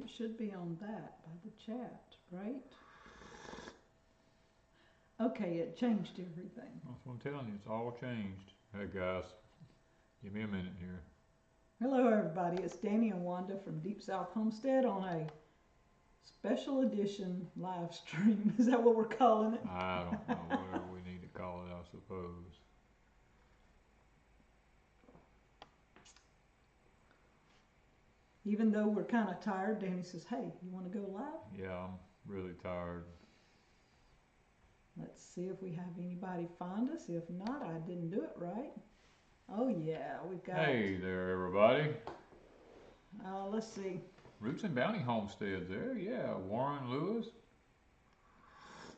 It should be on that by the chat, right? Okay, it changed everything. That's what I'm telling you, it's all changed. Hey guys, give me a minute here. Hello everybody, it's Danny and Wanda from Deep South Homestead on a special edition live stream. Is that what we're calling it? I don't know, whatever we need to call it, I suppose. Even though we're kind of tired, Danny says, hey, you want to go live? Yeah, I'm really tired. Let's see if we have anybody find us. If not, I didn't do it right. Oh yeah, we've got... Hey there everybody. Let's see. Roots and Bounty Homestead there, yeah. Warren Lewis.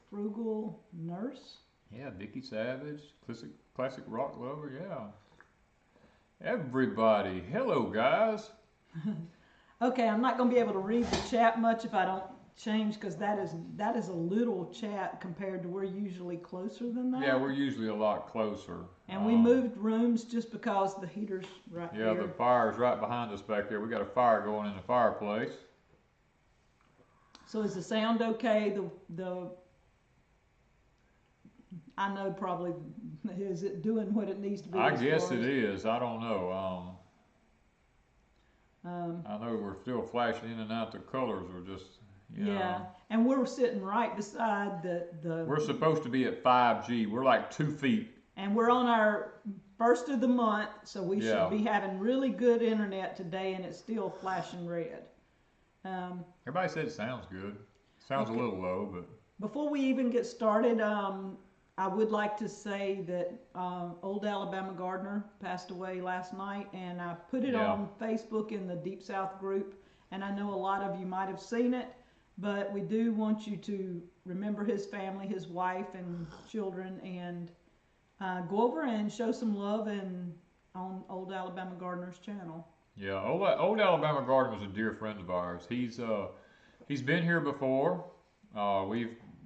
Frugal Nurse. Yeah, Vicky Savage. Classic Rock Lover, yeah. Everybody, hello guys. Okay, I'm not going to be able to read the chat much if I don't change, because that is a little chat compared to we're usually closer than that. Yeah, we're usually a lot closer. And we moved rooms just because the heater's right there. Yeah, the fire's right behind us back there. We got a fire going in the fireplace. So is the sound okay? I know probably, is it doing what it needs to be? I guess it is. I don't know. I know we're still flashing in and out. The colors are just, yeah, and we're sitting right beside the... We're supposed to be at 5G. We're like 2 feet. And we're on our first of the month, so we should be having really good internet today, and it's still flashing red. Everybody said it sounds good. Sounds a little low, but... Before we even get started, I would like to say that old Alabama Gardner passed away last night, and I put it on Facebook in the Deep South group, and I know a lot of you might have seen it, but we do want you to remember his family, his wife and children, and go over and show some love on old Alabama Gardner's channel. Yeah, old Alabama Gardner was a dear friend of ours. He's been here before.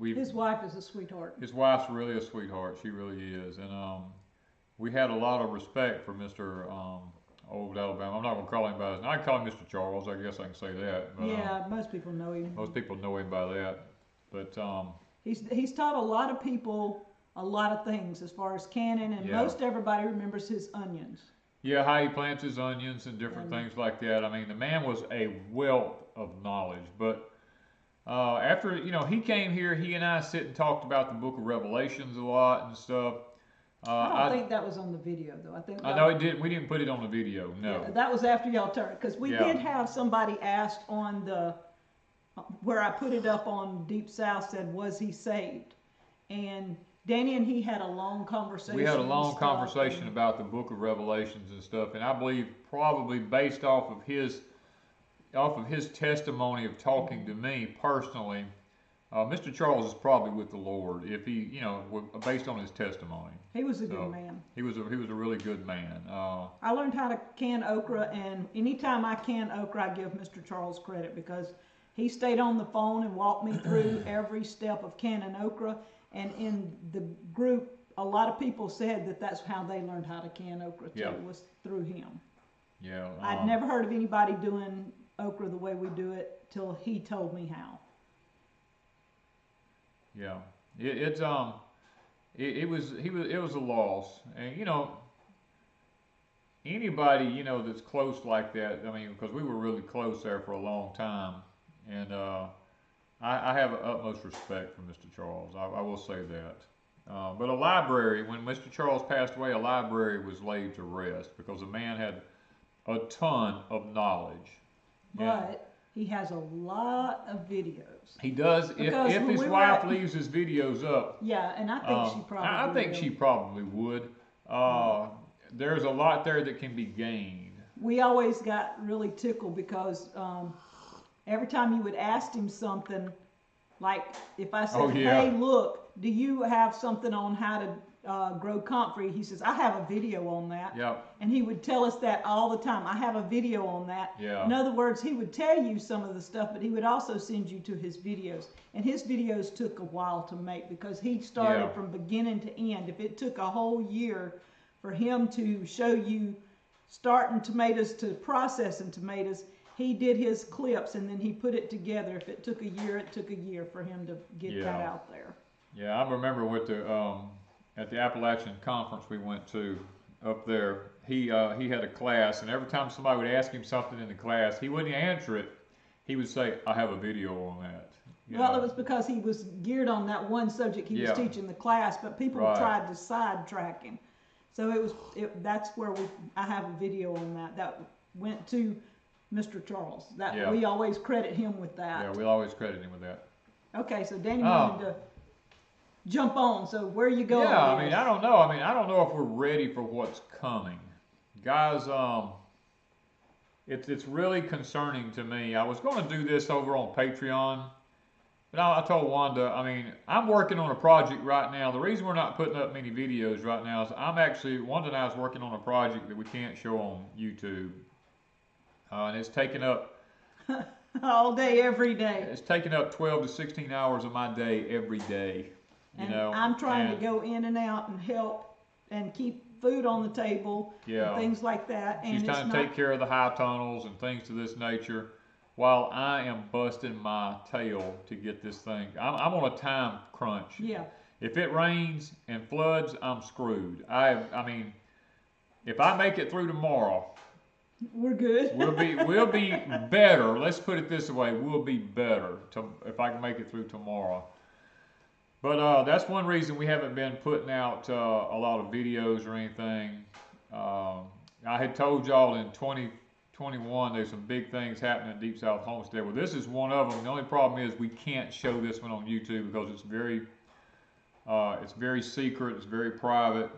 His wife is a sweetheart. His wife's really a sweetheart. She really is. And we had a lot of respect for Mr. Old Alabama. I'm not going to call him by his name. I can call him Mr. Charles. I guess I can say that. But, yeah, most people know him. Most people know him by that. But he's taught a lot of people a lot of things as far as canning, and most everybody remembers his onions. Yeah, how he plants his onions and different things like that. I mean, the man was a wealth of knowledge. But after, he came here, he and I sit and talked about the book of Revelations a lot and stuff. I don't think that was on the video, though. I know it didn't. We didn't put it on the video, no. Yeah, that was after y'all turned, because we did have somebody asked on where I put it up on Deep South, said, was he saved? And Danny and he had a long conversation. We had a long conversation about the book of Revelations and stuff, and I believe probably based off of his testimony of talking to me personally, Mr. Charles is probably with the Lord. If he, based on his testimony. He was a good man. He was a really good man. I learned how to can okra, and anytime I can okra, I give Mr. Charles credit, because he stayed on the phone and walked me through every step of canning okra. And in the group, a lot of people said that that's how they learned how to can okra too, was through him. Yeah. I'd never heard of anybody doing okra the way we do it till he told me how. Yeah, it was a loss, and anybody that's close like that. I mean, because we were really close there for a long time, and I have utmost respect for Mr. Charles. I will say that. But a library, when Mr. Charles passed away, a library was laid to rest, because the man had a ton of knowledge. But he has a lot of videos. He does. If his wife leaves his videos up. Yeah, and I think she probably I think she probably would. There's a lot there that can be gained. We always got really tickled because every time you would ask him something, like if I said, hey, look, do you have something on how to grow comfrey? He says, I have a video on that. Yep. And he would tell us that all the time. I have a video on that. Yeah. In other words, he would tell you some of the stuff, but he would also send you to his videos. And his videos took a while to make, because he started from beginning to end. If it took a whole year for him to show you starting tomatoes to processing tomatoes, he did his clips and then he put it together. If it took a year, it took a year for him to get that out there. Yeah, I remember with the at the Appalachian conference we went to up there, he had a class, and every time somebody would ask him something in the class, he wouldn't answer it. He would say, "I have a video on that." Well, it was because he was geared on that one subject he was teaching the class, but people tried to sidetrack him. So that's where I have a video on that. That went to Mr. Charles. We always credit him with that. Yeah, we always credit him with that. Okay, so Danny wanted to jump on. So where are you going? Yeah, I mean, I don't know. I don't know if we're ready for what's coming, guys. It's really concerning to me. I was going to do this over on Patreon, but I told Wanda, I mean, I'm working on a project right now. The reason we're not putting up many videos right now is Wanda and I is working on a project that we can't show on YouTube. And it's taken up all day, every day. It's taken up 12 to 16 hours of my day every day. I'm trying to go in and out and help and keep food on the table and things like that. And she's trying to take care of the high tunnels and things to this nature, while I am busting my tail to get this thing. I'm on a time crunch. Yeah. If it rains and floods, I'm screwed. I mean, if I make it through tomorrow, we're good. we'll be better. Let's put it this way: we'll be better if I can make it through tomorrow. But that's one reason we haven't been putting out a lot of videos or anything. I had told y'all in 2021 there's some big things happening at Deep South Homestead. Well, this is one of them. The only problem is we can't show this one on YouTube because it's very secret. It's very private.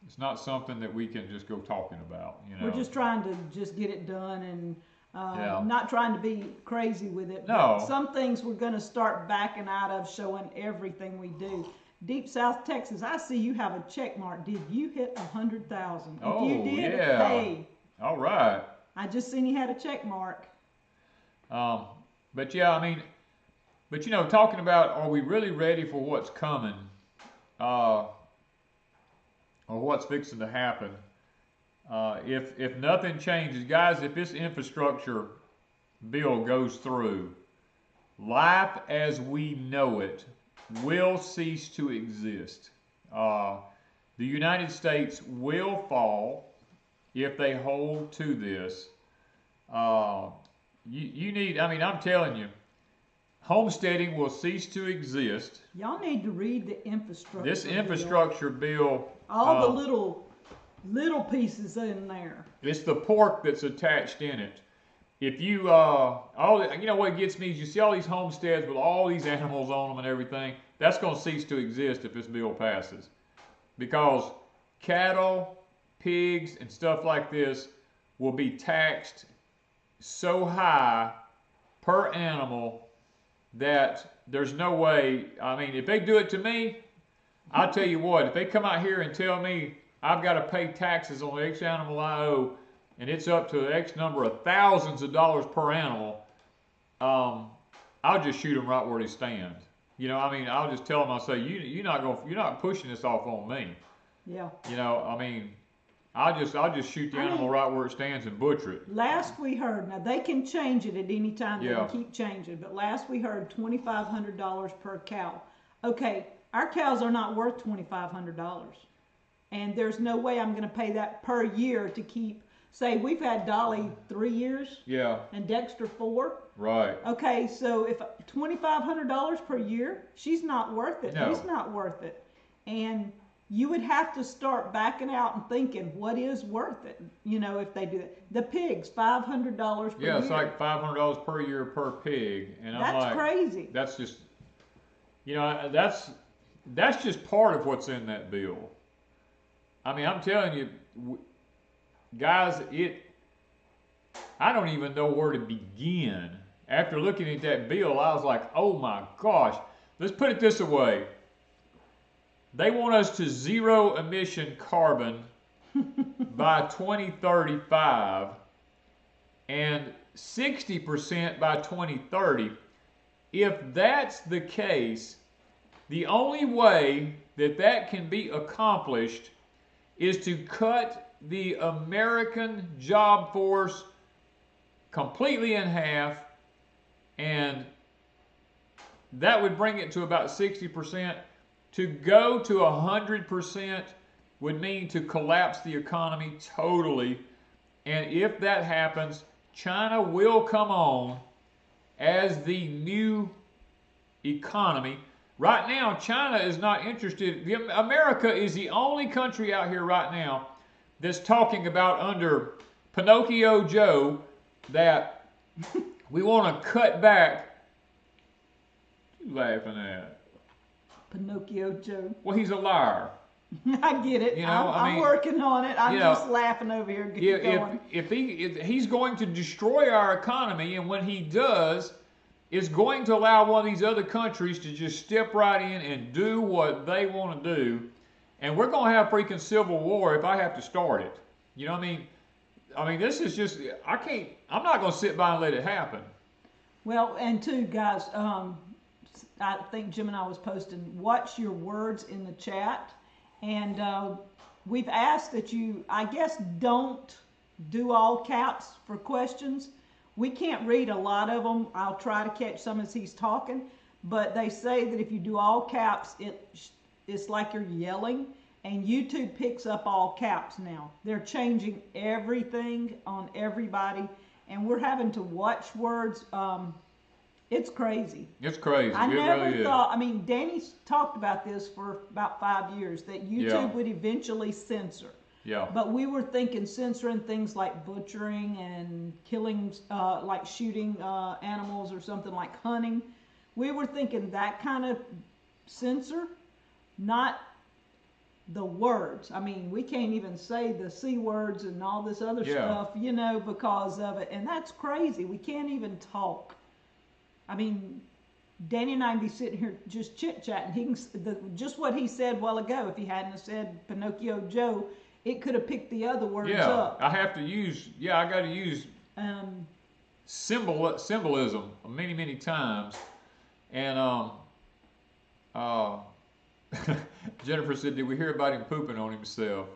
It's not something that we can just go talking about. We're just trying to just get it done and. Not trying to be crazy with it. No. But some things we're going to start backing out of, showing everything we do. Deep South Texas, I see you have a check mark. Did you hit 100,000? Oh, if you did, yeah. hey. All right. I just seen you had a check mark. But yeah, I mean, talking about are we really ready for what's coming, or what's fixing to happen? If nothing changes, guys, if this infrastructure bill goes through, life as we know it will cease to exist. The United States will fall if they hold to this. You need, I mean, I'm telling you, homesteading will cease to exist. Y'all need to read the infrastructure This infrastructure bill. All the little pieces in there. It's the pork that's attached in it. If you, what gets me is you see all these homesteads with all these animals on them and everything. That's going to cease to exist if this bill passes. Because cattle, pigs, and stuff like this will be taxed so high per animal that there's no way. I mean, if they do it to me, I'll tell you what, if they come out here and tell me I've got to pay taxes on the X animal I owe, and it's up to X number of thousands of dollars per animal, I'll just shoot them right where they stand. I mean, I'll just tell them, I'll say, you're not pushing this off on me. Yeah. I mean, I'll just shoot the animal right where it stands and butcher it. Last we heard, now they can change it at any time, they can keep changing, but last we heard $2,500 per cow. Okay, our cows are not worth $2,500. And there's no way I'm going to pay that per year to keep, say, we've had Dolly 3 years. Yeah. And Dexter 4. Right. Okay, so if $2,500 per year, she's not worth it. No. He's not worth it. And you would have to start backing out and thinking, what is worth it? If they do that. The pigs, $500 per year. Yeah, it's like $500 per year per pig. And that's crazy. That's just, that's just part of what's in that bill. I mean, I'm telling you, guys, I don't even know where to begin. After looking at that bill, I was like, oh my gosh. Let's put it this way. They want us to zero emission carbon by 2035 and 60% by 2030. If that's the case, the only way that can be accomplished is to cut the American job force completely in half, and that would bring it to about 60%. To go to 100% would mean to collapse the economy totally. And if that happens, China will come on as the new economy. Right now, China is not interested. America is the only country out here right now that's talking about, under Pinocchio Joe, that we want to cut back. What are you laughing at? Pinocchio Joe. Well, he's a liar. I get it. You know, I'm working on it. I'm just laughing over here. If he's going to destroy our economy, and when he does, it's going to allow one of these other countries to just step right in and do what they want to do, and we're going to have freaking civil war if I have to start it. You know what I mean? I mean, this is just, I'm not going to sit by and let it happen. Well, and too, guys, I think Jim and I was posting, watch your words in the chat. And we've asked that you, I guess, don't do all caps for questions. We can't read a lot of them. I'll try to catch some as he's talking. But they say that if you do all caps, it's like you're yelling. And YouTube picks up all caps now. They're changing everything on everybody. And we're having to watch words. It's crazy. It's crazy. I never thought, I mean, Danny's talked about this for about 5 years, that YouTube would eventually censor. Yeah. But we were thinking censoring things like butchering and killing, like shooting animals or something like hunting. We were thinking that kind of censor, not the words. I mean, we can't even say the C words and all this other stuff, you know, because of it. And that's crazy. We can't even talk. I mean, Danny and I can be sitting here just chit-chatting. He can, just what he said a while ago, if he hadn't have said Pinocchio Joe, it could have picked the other words up. I have to use, I got to use symbolism many, many times. And Jennifer said, did we hear about him pooping on himself?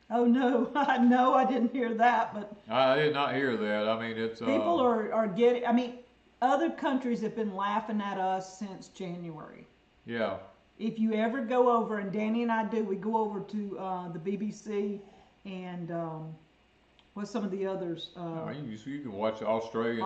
Oh, no. No, I didn't hear that. But I did not hear that. I mean, it's... People are getting, I mean... Other countries have been laughing at us since January. Yeah. If you ever go over, and Danny and I do, we go over to the BBC and what's some of the others? You can watch Australian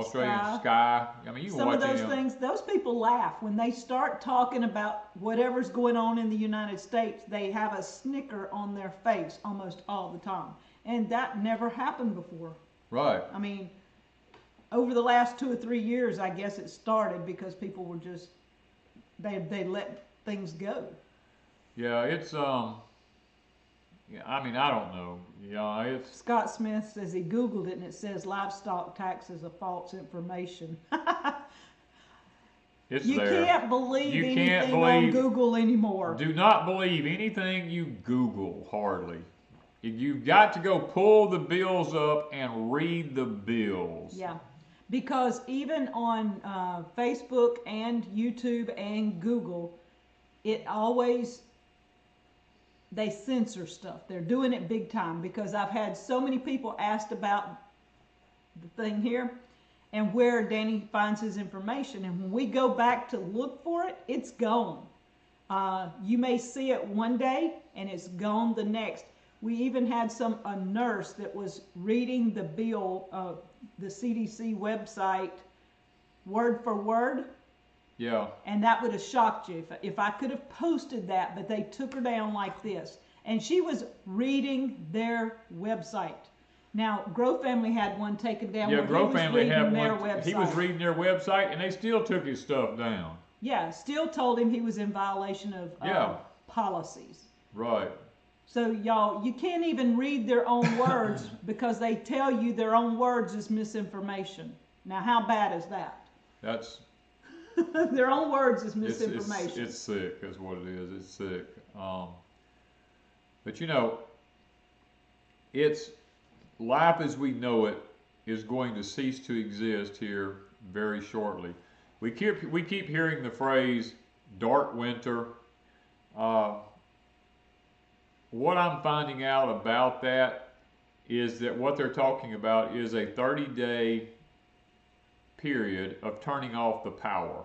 Sky. I mean, you can some watch of those things. Those people laugh when they start talking about whatever's going on in the United States. They have a snicker on their face almost all the time, and that never happened before. Right. I mean, over the last 2 or 3 years, I guess it started because people were just, they let things go. Yeah, it's, I mean, I don't know. Yeah, it's... Scott Smith says he Googled it and it says livestock taxes are false information. You can't believe anything on Google anymore. Do not believe anything you Google, hardly. You've got to go pull the bills up and read the bills. Yeah. Because even on Facebook and YouTube and Google, it always, they censor stuff. They're doing it big time, because I've had so many people asked about the thing here and where Danny finds his information. And when we go back to look for it, it's gone. You may see it one day and it's gone the next. We even had a nurse that was reading the bill of the CDC website word for word. Yeah. And that would have shocked you if I could have posted that, but they took her down like this. And she was reading their website. Now, Grow Family had one taken down. Yeah, Grow Family had one. He was reading their website and they still took his stuff down. Yeah, still told him he was in violation of policies. Right. So y'all, you can't even read their own words because they tell you their own words is misinformation. Now, how bad is that? That's... their own words is misinformation. It's sick, is what it is. It's sick. But you know, it's life as we know it is going to cease to exist here very shortly. We keep hearing the phrase "dark winter." What I'm finding out about that is that what they're talking about is a 30-day period of turning off the power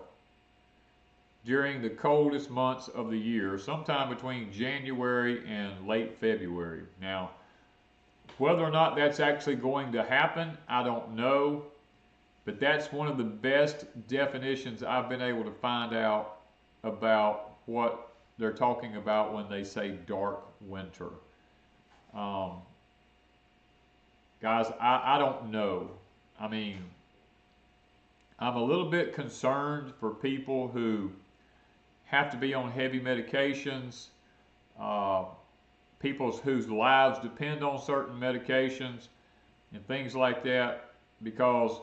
during the coldest months of the year, sometime between January and late February. Now, whether or not that's actually going to happen, I don't know, but that's one of the best definitions I've been able to find out about what they're talking about when they say dark winter. Guys, I don't know. I mean, I'm a little bit concerned for people who have to be on heavy medications, people whose lives depend on certain medications and things like that, because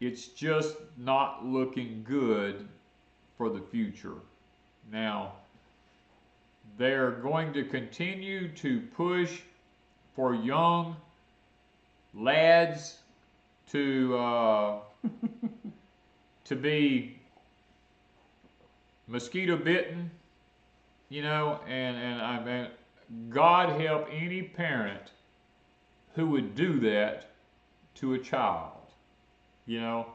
it's just not looking good for the future. Now, they're going to continue to push for young lads to be mosquito bitten, you know, and I mean, God help any parent who would do that to a child. You know,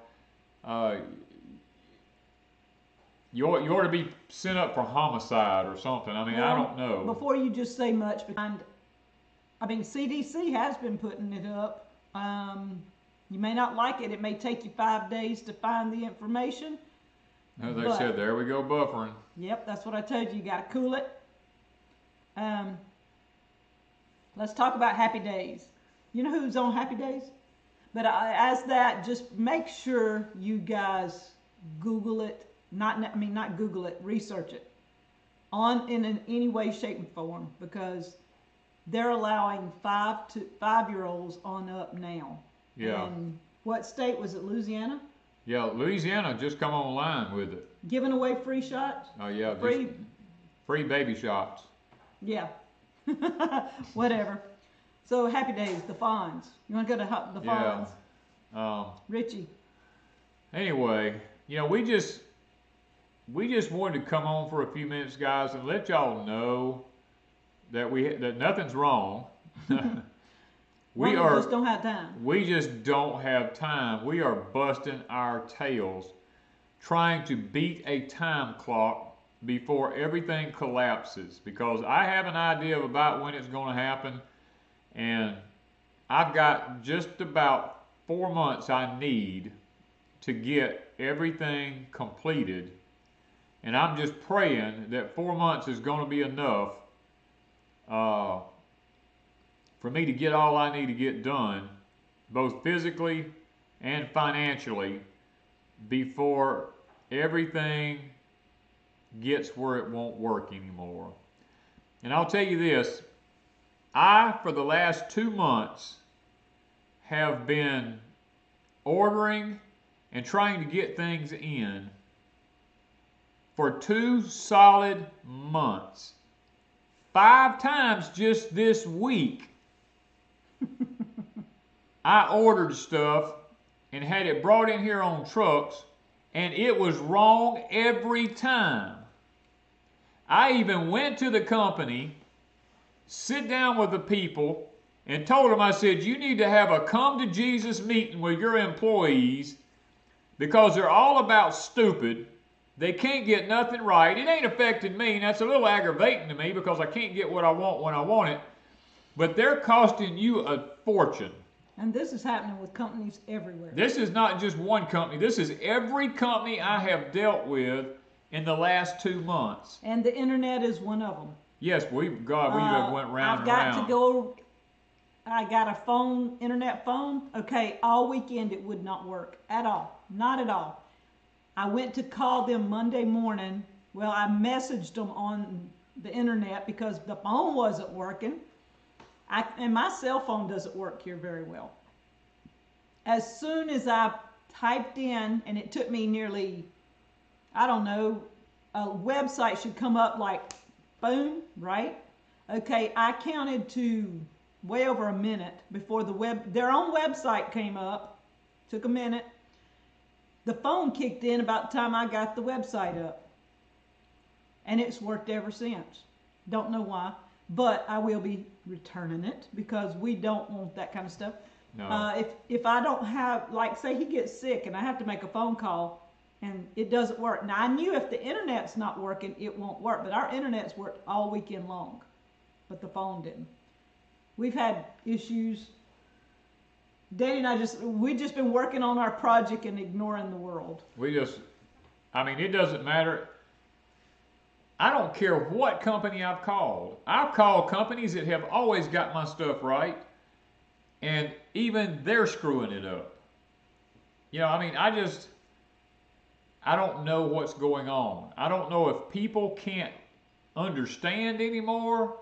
you ought to be sent up for homicide or something. I mean, well, I don't know. Before you just say much, I mean, CDC has been putting it up. You may not like it. It may take you 5 days to find the information. As they said, there we go, buffering. Yep, that's what I told you. You got to cool it. Let's talk about Happy Days. You know who's on Happy Days? But as that, just make sure you guys Google it. Not Google it. Research it in any way, shape, and form, because they're allowing 5-year-olds on up now. Yeah. And what state was it? Louisiana? Yeah, Louisiana just come online with it. Giving away free shots? Oh yeah, free baby shots. Yeah. Whatever. So Happy Days, the Fonz. You want to go to the Fonz? Yeah. Richie. Anyway, you know, we just wanted to come on for a few minutes, guys, and let y'all know that that nothing's wrong. We just don't have time. We just don't have time. We are busting our tails trying to beat a time clock before everything collapses, because I have an idea of about when it's going to happen, and I've got just about 4 months I need to get everything completed, and I'm just praying that 4 months is going to be enough for me to get all I need to get done, both physically and financially, before everything gets where it won't work anymore. And I'll tell you this, for the last 2 months, have been ordering and trying to get things in for 2 solid months. 5 times just this week. I ordered stuff and had it brought in here on trucks, and it was wrong every time. I even went to the company, sit down with the people, and told them, I said, you need to have a come to Jesus meeting with your employees, because they're all about stupid. They can't get nothing right. It ain't affecting me, and that's a little aggravating to me, because I can't get what I want when I want it. But they're costing you a fortune. And this is happening with companies everywhere. This is not just one company. This is every company I have dealt with in the last 2 months. And the internet is one of them. Yes, we went round and round. I got a phone, internet phone. Okay, all weekend it would not work at all. Not at all. I went to call them Monday morning. Well, I messaged them on the internet because the phone wasn't working. And my cell phone doesn't work here very well. As soon as I typed in, and it took me nearly, I don't know, a website should come up like, boom, right? Okay, I counted to way over a minute before their own website came up. Took a minute. The phone kicked in about the time I got the website up. And it's worked ever since. Don't know why, but I will be returning it because we don't want that kind of stuff. No. If I don't have, like, say he gets sick and I have to make a phone call and it doesn't work. Now I knew if the internet's not working, it won't work, but our internet's worked all weekend long, but the phone didn't. We've had issues. Danny and we've just been working on our project and ignoring the world. I mean, it doesn't matter. I don't care what company I've called. I've called companies that have always got my stuff right, and even they're screwing it up. You know, I mean, I don't know what's going on. I don't know if people can't understand anymore.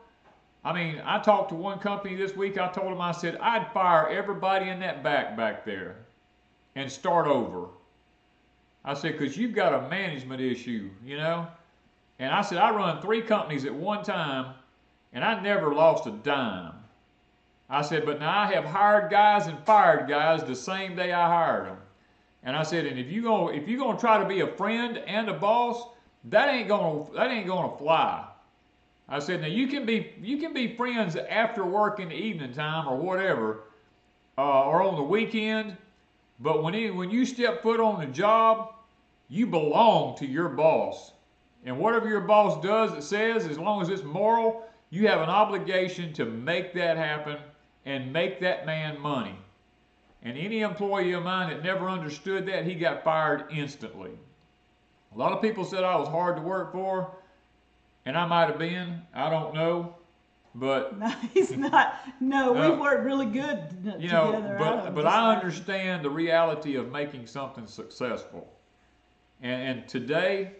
I mean, I talked to one company this week. I told them, I said, I'd fire everybody in that back there and start over. I said, because you've got a management issue, you know. And I said, I run 3 companies at one time, and I never lost a dime. I said, but now I have hired guys and fired guys the same day I hired them. And I said, and if you're gonna try to be a friend and a boss, that ain't gonna fly. I said, now you can be friends after work in the evening time or whatever, or on the weekend, but when you step foot on the job, you belong to your boss. And whatever your boss does, it says, as long as it's moral, you have an obligation to make that happen and make that man money. And any employee of mine that never understood that, he got fired instantly. A lot of people said I was hard to work for, and I might have been. I don't know. But no, he's not. No, we worked really good together. But I understand the reality of making something successful. And today,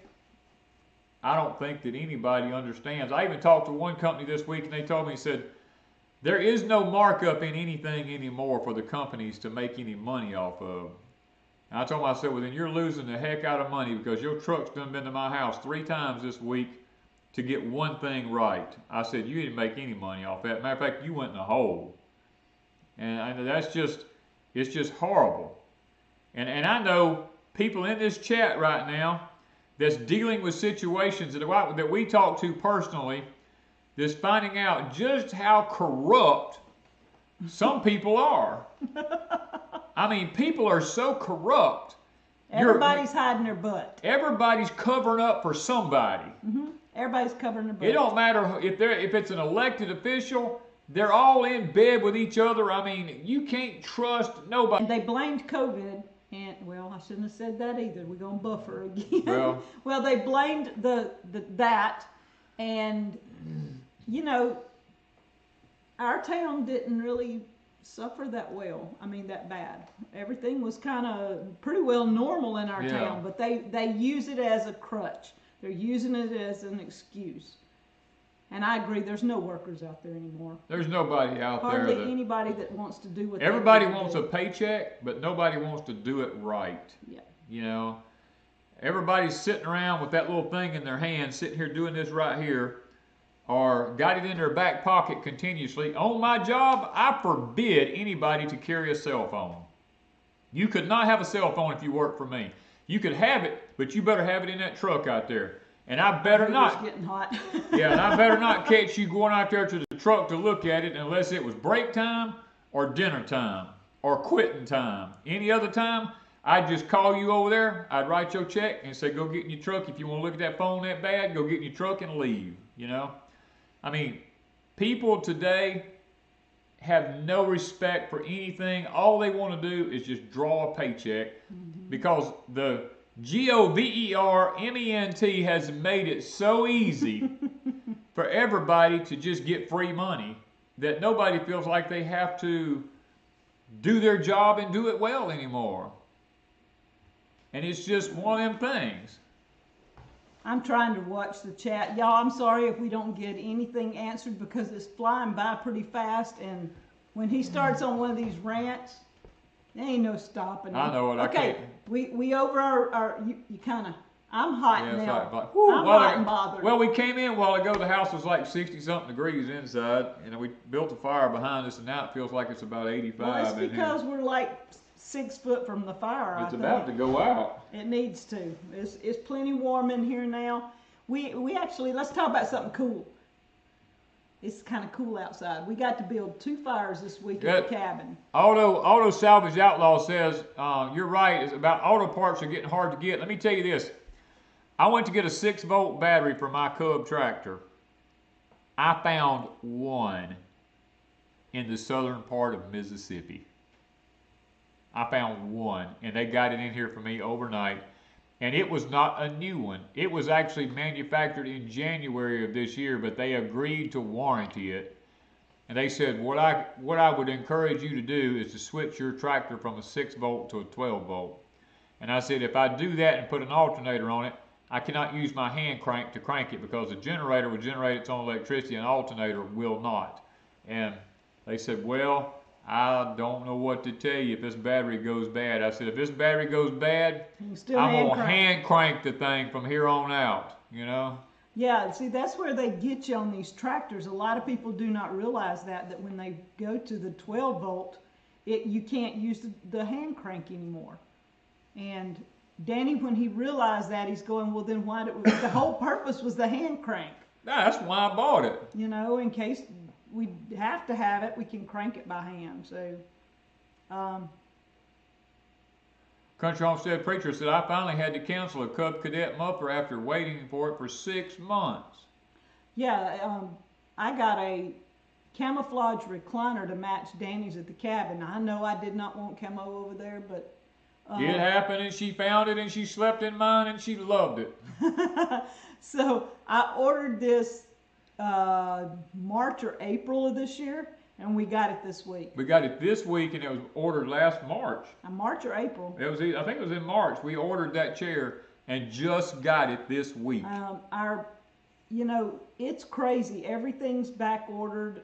I don't think that anybody understands. I even talked to one company this week, and they told me, said, there is no markup in anything anymore for the companies to make any money off of. And I told them, I said, well, then you're losing the heck out of money because your truck's done been to my house 3 times this week to get one thing right. I said, you didn't make any money off that. Matter of fact, you went in a hole. And it's just horrible. And I know people in this chat right now that's dealing with situations that we talk to personally, that's finding out just how corrupt some people are. I mean, people are so corrupt. Everybody's hiding their butt. Everybody's covering up for somebody. Mm-hmm. Everybody's covering their butt. It don't matter if it's an elected official. They're all in bed with each other. I mean, you can't trust nobody. And they blamed COVID. And, well, I shouldn't have said that either. We're going to buffer again. Well, they blamed that. And, you know, our town didn't really suffer that well. I mean, that bad. Everything was kind of pretty well normal in our town. But they use it as a crutch. They're using it as an excuse. And I agree, there's no workers out there anymore. There's nobody out there. Hardly anybody that wants to do what everybody wants a paycheck, but nobody wants to do it right. Yeah. You know, everybody's sitting around with that little thing in their hand, sitting here doing this right here, or got it in their back pocket continuously. On my job, I forbid anybody to carry a cell phone. You could not have a cell phone if you work for me. You could have it, but you better have it in that truck out there. And I better not. It's getting hot. Yeah, and I better not catch you going out there to the truck to look at it unless it was break time or dinner time or quitting time. Any other time, I'd just call you over there. I'd write your check and say, go get in your truck. If you want to look at that phone that bad, go get in your truck and leave, you know. I mean, people today have no respect for anything. All they want to do is just draw a paycheck because the government has made it so easy for everybody to just get free money that nobody feels like they have to do their job and do it well anymore. And it's just one of them things. I'm trying to watch the chat. Y'all, I'm sorry if we don't get anything answered because it's flying by pretty fast, and when he starts on one of these rants, there ain't no stopping. I know it. Okay, we over our you kind of. I'm hot now. Like, I'm hot and bothered. Well, we came in a while ago. The house was like 60-something degrees inside, and we built a fire behind us, and now it feels like it's about 85. Well, it's because we're like 6 foot from the fire. It's about to go out. It needs to. It's plenty warm in here now. We actually, let's talk about something cool. it's kind of cool outside. We got to build 2 fires this week at the cabin. Auto Salvage Outlaw says, you're right, it's about auto parts are getting hard to get. Let me tell you this. I went to get a 6-volt battery for my Cub tractor. I found one in the southern part of Mississippi. I found one, and they got it in here for me overnight. And it was not a new one. It was actually manufactured in January of this year, but they agreed to warranty it. And they said, what I would encourage you to do is to switch your tractor from a 6-volt to a 12-volt. And I said, if I do that and put an alternator on it, I cannot use my hand crank to crank it because the generator will generate its own electricity and an alternator will not. And they said, well, I don't know what to tell you if this battery goes bad. I said, if this battery goes bad, I'm going to hand crank the thing from here on out, you know? Yeah, see, that's where they get you on these tractors. A lot of people do not realize that when they go to the 12-volt, you can't use the hand crank anymore. And Danny, when he realized that, he's going, well, then why did the whole purpose was the hand crank. That's why I bought it. You know, in case we have to have it, we can crank it by hand. So, Country Homestead Preacher said, I finally had to cancel a Cub Cadet muffler after waiting for it for 6 months. Yeah, I got a camouflage recliner to match Danny's at the cabin. I know I did not want camo over there, but it happened, and she found it, and she slept in mine, and she loved it. So I ordered this March or April of this year, and we got it this week. We got it this week, and it was ordered last March. March or April? I think it was in March. We ordered that chair and just got it this week. You know, it's crazy. Everything's back ordered.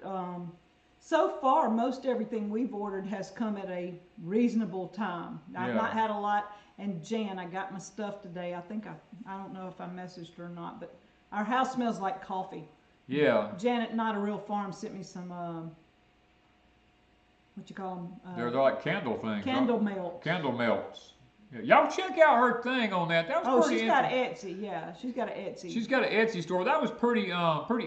So far, most everything we've ordered has come at a reasonable time. I've not had a lot. And Jan, I got my stuff today. I don't know if I messaged her or not, but our house smells like coffee. Yeah. Janet, Not a Real Farm, sent me some, what you call them? They're like candle things. Candle melts. Candle melts. Yeah. Y'all check out her thing on that. That was pretty she's got Etsy. Yeah, she's got an Etsy. She's got an Etsy store. That was pretty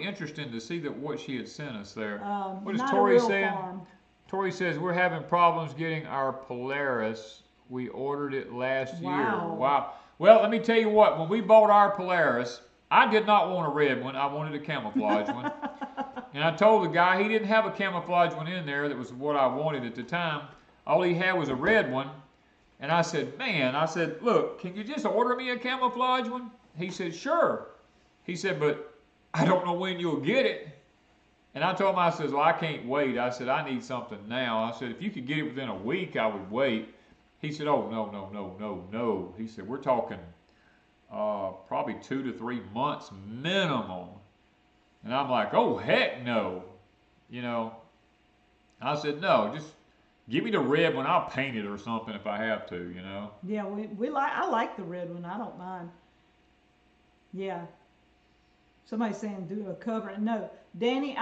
interesting to see what she had sent us there. What is Not Tori a Real saying? Farm. Tori says, we're having problems getting our Polaris. We ordered it last year. Wow. Well, let me tell you what. When we bought our Polaris, I did not want a red one. I wanted a camouflage one. And I told the guy he didn't have a camouflage one in there. That was what I wanted at the time. All he had was a red one. And I said, look, can you just order me a camouflage one? He said, sure. He said, but I don't know when you'll get it. And I told him, I said, well, I can't wait. I said, I need something now. I said, if you could get it within a week, I would wait. He said, oh, no. He said, we're talking probably 2 to 3 months minimum. And I'm like, oh, heck no. You know, I said, no, just give me the red one. I'll paint it or something if I have to, you know. Yeah, I like the red one. I don't mind. Yeah. Somebody's saying do a cover. No, Danny,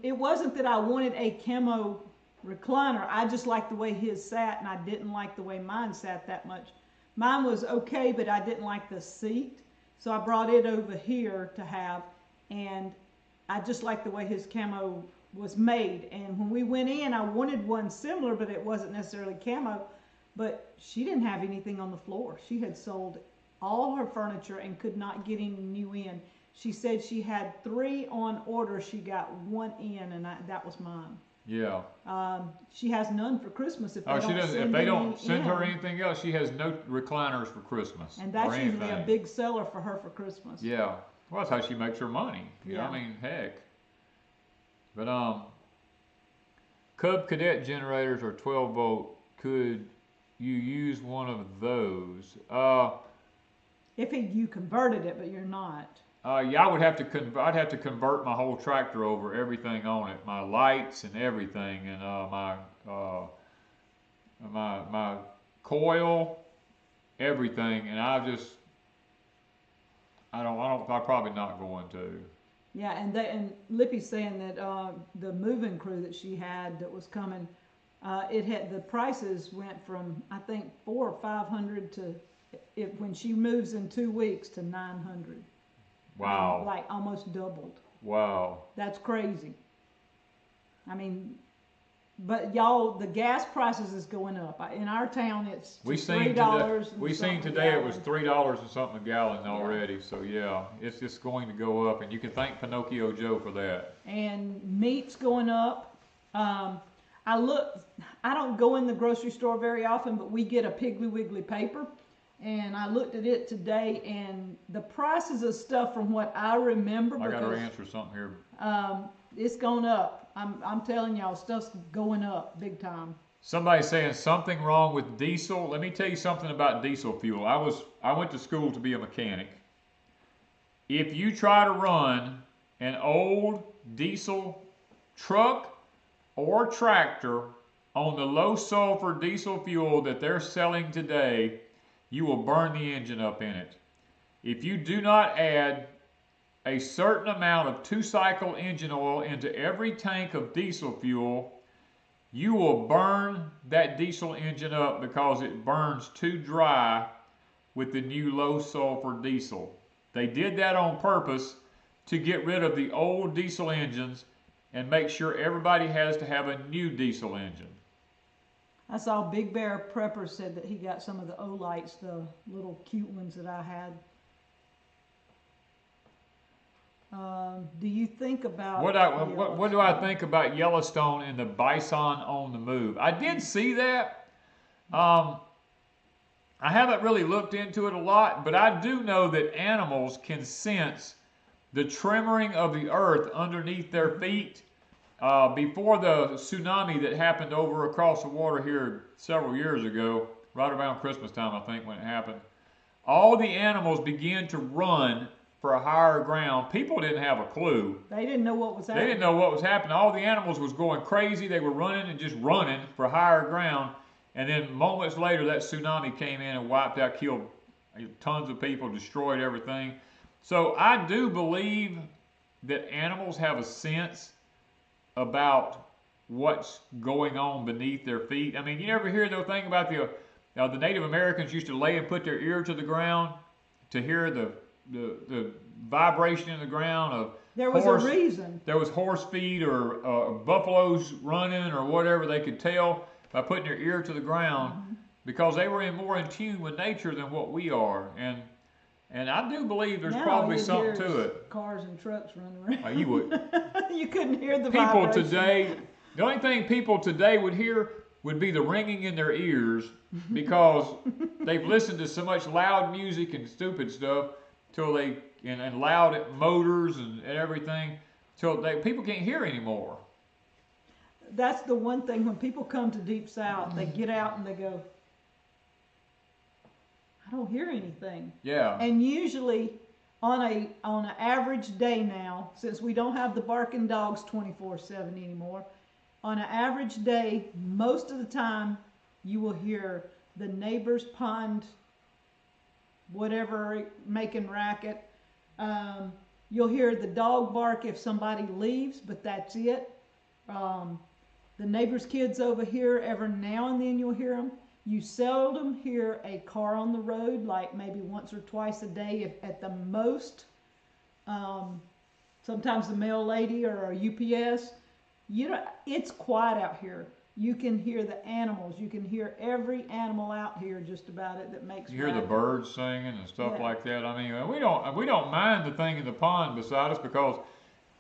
it wasn't that I wanted a camo recliner. I just liked the way his sat, and I didn't like the way mine sat that much. Mine was okay, but I didn't like the seat. So I brought it over here to have, and I just liked the way his camo was made. And when we went in, I wanted one similar, but it wasn't necessarily camo. But she didn't have anything on the floor. She had sold all her furniture and could not get any new in. She said she had 3 on order. She got 1 in, and that was mine. Yeah. She has none for Christmas if they don't send her anything else. She has no recliners for Christmas. And that's usually a big seller for her for Christmas. Yeah. Well, that's how she makes her money. You know, I mean, heck. But Cub Cadet generators are 12 volt. Could you use one of those? If you converted it, but you're not. Yeah, I'd have to convert my whole tractor over, everything on it, my lights and everything, and my coil, everything, and I'm probably not going to. Yeah, and Lippy's saying that the moving crew that she had that was coming, the prices went from I think $400 or $500 to when she moves in 2 weeks to $900. Wow. Like almost doubled. Wow. That's crazy. I mean, but y'all, the gas prices is going up. In our town, it's $3. We seen today it was $3 and something a gallon already. So yeah, it's just going to go up, and you can thank Pinocchio Joe for that. And meat's going up. I don't go in the grocery store very often, but we get a Piggly Wiggly paper, and I looked at it today, and the prices of stuff from what I remember. I got to answer something here. It's going up. I'm telling y'all, stuff's going up big time. Somebody's saying something wrong with diesel. Let me tell you something about diesel fuel. I went to school to be a mechanic. If you try to run an old diesel truck or tractor on the low sulfur diesel fuel that they're selling today, you will burn the engine up in it. If you do not add a certain amount of 2-cycle engine oil into every tank of diesel fuel, you will burn that diesel engine up because it burns too dry with the new low sulfur diesel. They did that on purpose to get rid of the old diesel engines and make sure everybody has to have a new diesel engine. I saw Big Bear Prepper said that he got some of the Olites, the little cute ones that I had. Do you think about what do I think about Yellowstone and the bison on the move? I did see that. I haven't really looked into it a lot, but I do know that animals can sense the tremoring of the earth underneath their feet. Before the tsunami that happened over across the water here several years ago, right around Christmas time, I think, when it happened, all the animals began to run for a higher ground. People didn't have a clue. They didn't know what was happening. They didn't know what was happening. All the animals was going crazy. They were running and just running for higher ground. And then moments later, that tsunami came in and wiped out, killed tons of people, destroyed everything. So I do believe that animals have a sense about what's going on beneath their feet. I mean, you ever hear the thing about the Native Americans used to lay and put their ear to the ground to hear the vibration in the ground of there was horse, a reason. There was horse feet or buffaloes running or whatever. They could tell by putting their ear to the ground because they were more in tune with nature than what we are. And I do believe there's probably something to it. Cars and trucks running around. You would. You couldn't hear the people vibration. Today. The only thing people today would hear would be the ringing in their ears because they've listened to so much loud music and stupid stuff till they and loud motors and everything till people can't hear anymore. That's the one thing when people come to Deep South, they get out and they go, I don't hear anything. Yeah. And usually on an average day now, since we don't have the barking dogs 24/7 anymore, on an average day, most of the time you will hear the neighbor's pond, whatever, making racket. You'll hear the dog bark if somebody leaves, but that's it. The neighbor's kids over here, every now and then you'll hear them. You seldom hear a car on the road, like maybe once or twice a day if, at the most. Sometimes the mail lady or a UPS. It's quiet out here. You can hear the animals. You can hear every animal out here just about it that makes. You hear the birds singing and stuff like that. I mean, we don't mind the thing in the pond beside us because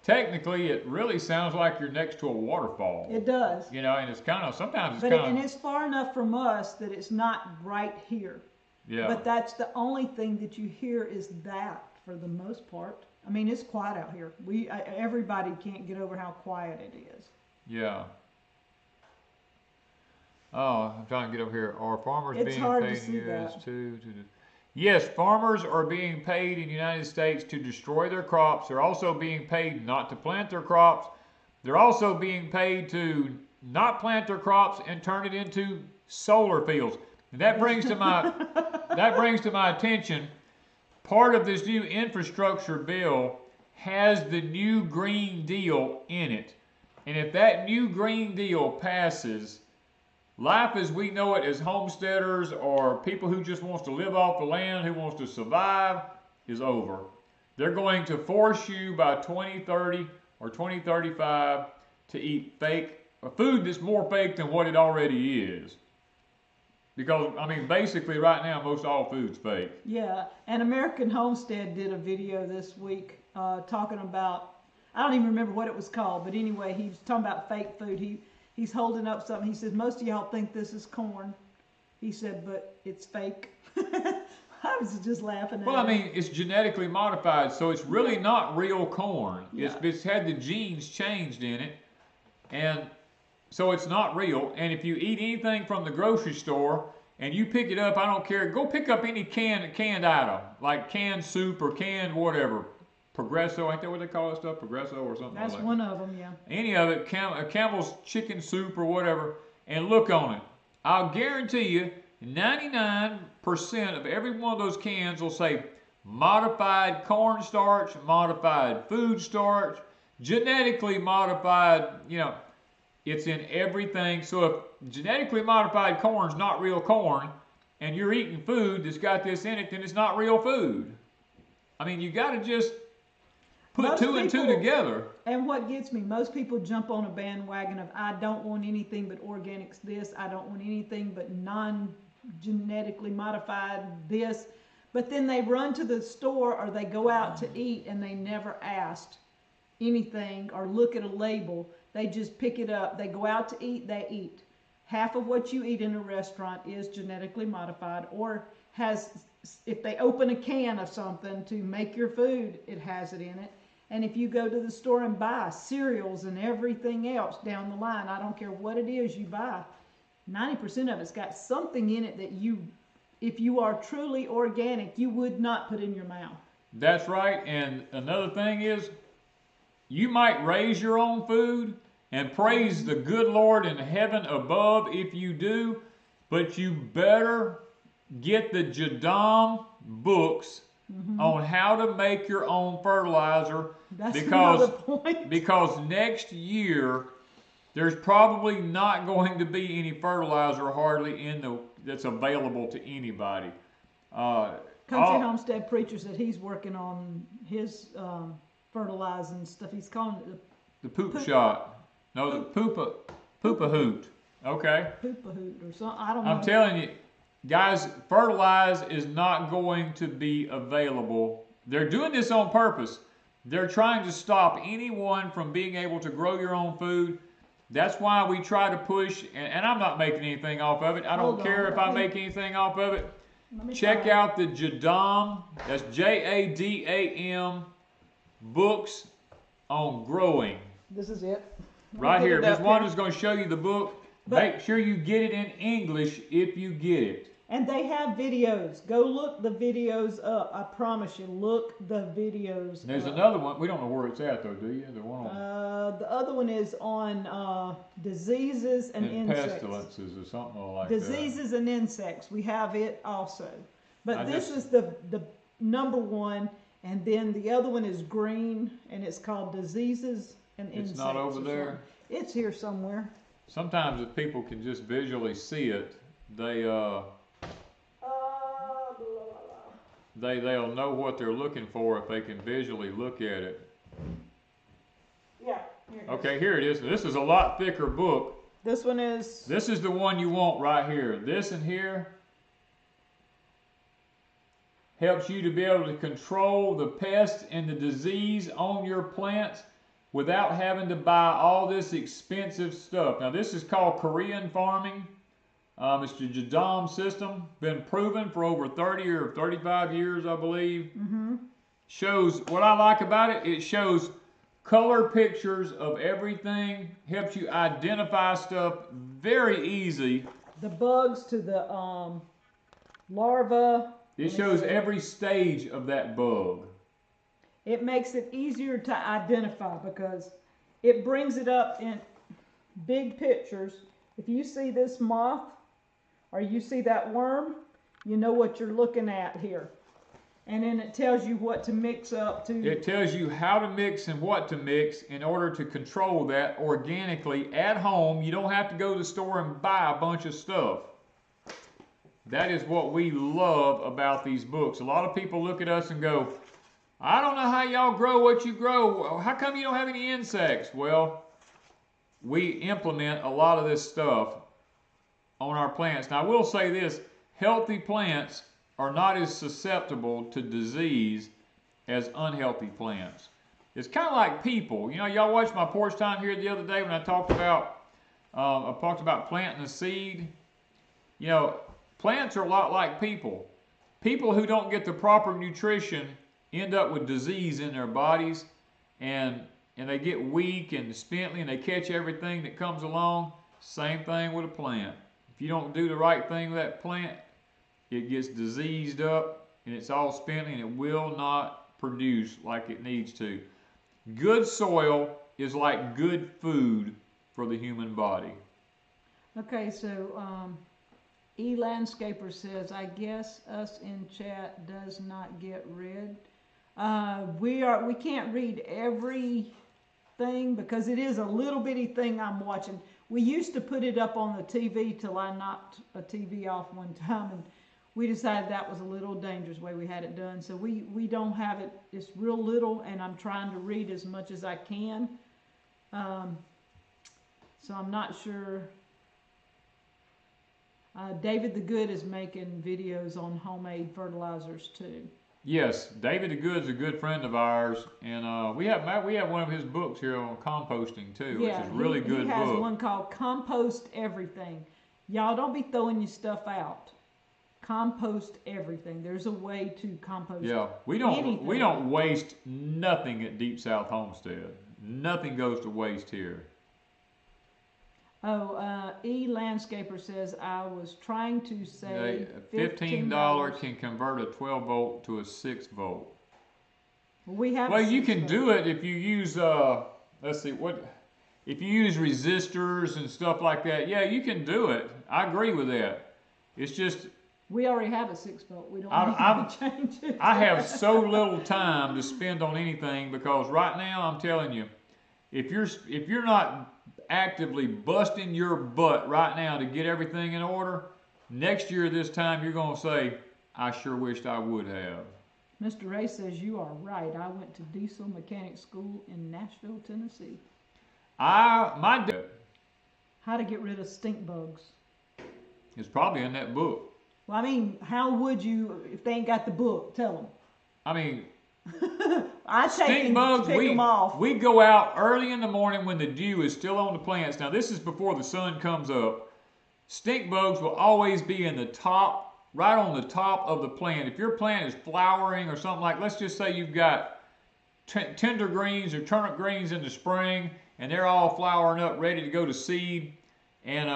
technically it really sounds like you're next to a waterfall. It does. And it's kind of sometimes it's and it's far enough from us that it's not right here. Yeah. But that's the only thing that you hear is that for the most part. I mean, it's quiet out here. Everybody can't get over how quiet it is. Yeah. Oh, I'm trying to get over here. Are farmers being paid in the U.S. too? Yes, farmers are being paid in the United States to destroy their crops. They're also being paid not to plant their crops. They're also being paid to not plant their crops and turn it into solar fields. And that brings to my attention, part of this new infrastructure bill has the new Green Deal in it. And if that new Green Deal passes, life as we know it as homesteaders or people who just wants to live off the land, who wants to survive, is over. They're going to force you by 2030 or 2035 to eat food that's more fake than what it already is. Because, I mean, basically right now, most all food's fake. Yeah, and American Homestead did a video this week talking about, I don't even remember what it was called, but anyway, he was talking about fake food. He's holding up something. He says, most of y'all think this is corn. He said, but it's fake. I was just laughing at it. Well, I mean, it's genetically modified, so it's really not real corn. Yeah. It's had the genes changed in it, and so it's not real. And if you eat anything from the grocery store and you pick it up, I don't care, go pick up any canned item, like canned soup or canned whatever. Progresso, ain't that what they call that stuff? Progresso or something like that? That's one of them, yeah. Any of it, Campbell's chicken soup or whatever, and look on it. I'll guarantee you 99% of every one of those cans will say modified cornstarch, modified food starch, genetically modified, you know, it's in everything. So if genetically modified corn's not real corn, and you're eating food that's got this in it, then it's not real food. I mean, you got to just put two and two together. And what gets me, most people jump on a bandwagon of, I don't want anything but organics this, I don't want anything but non-genetically modified this. But then they run to the store or they go out to eat and they never asked anything or look at a label. They just pick it up. They go out to eat, they eat. Half of what you eat in a restaurant is genetically modified or has, if they open a can of something to make your food, it has it in it. And if you go to the store and buy cereals and everything else down the line, I don't care what it is you buy, 90% of it's got something in it that you, if you are truly organic, you would not put in your mouth. That's right. And another thing is, you might raise your own food and praise the good Lord in heaven above if you do, but you better get the Jadam books on how to make your own fertilizer. That's another point. Because next year there's probably not going to be any fertilizer hardly that's available to anybody. Country Homestead Preacher said he's working on his fertilizing stuff. He's calling it the poop shot. No, the poopa hoot. Okay. Poopa hoot or something. I don't know. I'm telling you, guys, fertilize is not going to be available. They're doing this on purpose. They're trying to stop anyone from being able to grow your own food. That's why we try to push, and I'm not making anything off of it. I don't care if I make anything off of it. Check out the Jadam, that's Jadam, books on growing. This is it. Right here. Ms. Wanda's going to show you the book. Make sure you get it in English if you get it. And they have videos. Go look the videos up. I promise you, look the videos There's up. another one. We don't know where it's at, though, do you? The one on the other one is on diseases and insects. Pestilences or something like Diseases and insects. We have it also. But this is the number one. And then the other one is green. And it's called Diseases and Insects. It's not over there? It's here somewhere. Sometimes if people can just visually see it, they'll know what they're looking for if they can visually look at it. Yeah. Here okay, here it is. This is a lot thicker book. This one is... This is the one you want right here. This in here helps you to be able to control the pests and the disease on your plants without having to buy all this expensive stuff. Now this is called Korean farming. It's the Jadam system. Been proven for over 30 or 35 years, I believe. Shows, what I like about it, it shows color pictures of everything. Helps you identify stuff very easy. The bugs to the larva. It shows every stage of that bug. It makes it easier to identify because it brings it up in big pictures. If you see this moth or you see that worm, you know what you're looking at here. And then it tells you what to mix up to. It tells you how to mix and what to mix in order to control that organically at home. You don't have to go to the store and buy a bunch of stuff. That is what we love about these books. A lot of people look at us and go, I don't know how y'all grow what you grow. How come you don't have any insects? Well, we implement a lot of this stuff on our plants. Now I will say this, healthy plants are not as susceptible to disease as unhealthy plants. It's kind of like people. You know, y'all watched my porch time here the other day when I talked about planting a seed. You know, plants are a lot like people. People who don't get the proper nutrition end up with disease in their bodies, and they get weak and spindly, and they catch everything that comes along. Same thing with a plant. If you don't do the right thing with that plant, it gets diseased up, and it's all spindly, and it will not produce like it needs to. Good soil is like good food for the human body. Okay, so E-Landscaper says, I guess us in chat does not get read. We can't read everything because it is a little bitty thing I'm watching. We used to put it up on the TV till I knocked a TV off one time, and we decided that was a little dangerous way we had it done. So we don't have it. It's real little, and I'm trying to read as much as I can. So I'm not sure. David the Good is making videos on homemade fertilizers too. Yes, David the Good's a good friend of ours, and we have one of his books here on composting too, which is a really good book. He has one called Compost Everything. Y'all don't be throwing your stuff out. Compost everything. There's a way to compost. Yeah, we don't waste nothing at Deep South Homestead. Nothing goes to waste here. Oh, E-Landscaper says, I was trying to say $15 can convert a 12 volt to a 6 volt. Well, you can do it if you use, if you use resistors and stuff like that. Yeah, you can do it. I agree with that. It's just, we already have a 6 volt. We don't need to change it. I have so little time to spend on anything because right now I'm telling you, if you're not actively busting your butt right now to get everything in order, next year this time you're going to say, I sure wished I would have. Mr. Ray says you are right. I went to diesel mechanic school in Nashville, Tennessee. How to get rid of stink bugs. It's probably in that book. Well, I mean, how would you, if they ain't got the book? Tell them. I mean, I take them off. We go out early in the morning when the dew is still on the plants. Now, this is before the sun comes up. Stink bugs will always be in the top, right on the top of the plant. If your plant is flowering or something like, let's just say you've got tender greens or turnip greens in the spring, and they're all flowering up, ready to go to seed, and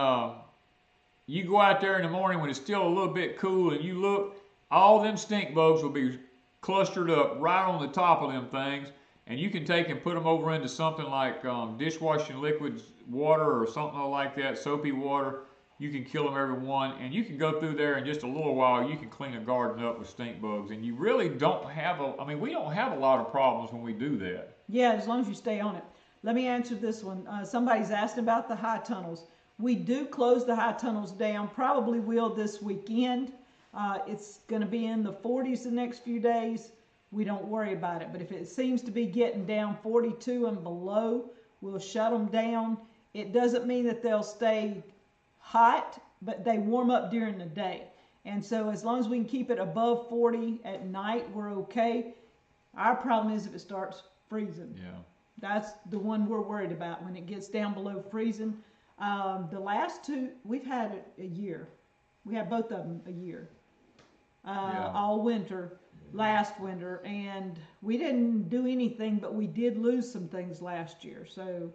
you go out there in the morning when it's still a little bit cool, and you look, all them stink bugs will be clustered up right on the top of them things, and you can take and put them over into something like dishwashing liquids, water, or something like that, soapy water. You can kill them every one, and you can go through there in just a little while. You can clean a garden up with stink bugs, and you really don't have we don't have a lot of problems when we do that. Yeah, as long as you stay on it. Let me answer this one. Somebody's asked about the high tunnels. We do close the high tunnels down, probably will this weekend. It's going to be in the 40s the next few days. We don't worry about it. But if it seems to be getting down 42 and below, we'll shut them down. It doesn't mean that they'll stay hot, but they warm up during the day. And so as long as we can keep it above 40 at night, we're okay. Our problem is if it starts freezing. Yeah. That's the one we're worried about, when it gets down below freezing. The last two, we've had it a year. We had both of them a year. All winter, last winter, and we didn't do anything, but we did lose some things last year. So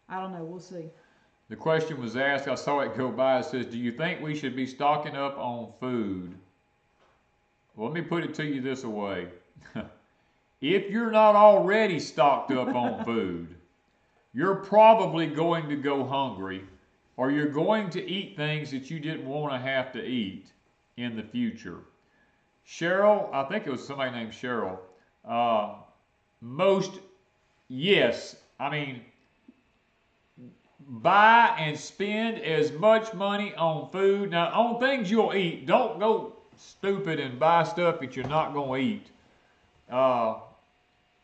I don't know, we'll see. The question was asked, I saw it go by, it says, do you think we should be stocking up on food? Well, let me put it to you this way. If you're not already stocked up on food, you're probably going to go hungry, or you're going to eat things that you didn't want to have to eat in the future. Cheryl, I think it was somebody named Cheryl, yes, I mean, buy and spend as much money on food. Now, on things you'll eat, don't go stupid and buy stuff that you're not going to eat.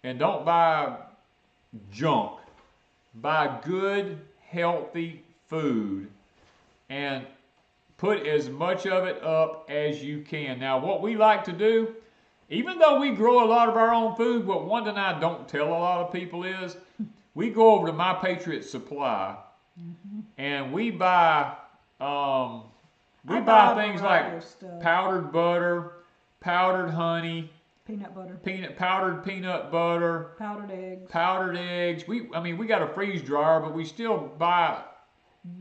And don't buy junk. Buy good, healthy food and put as much of it up as you can. Now, what we like to do, even though we grow a lot of our own food, what Wanda and I don't tell a lot of people is, we go over to My Patriot Supply and we buy things like powdered butter, powdered honey, powdered peanut butter, powdered eggs. We got a freeze dryer, but we still buy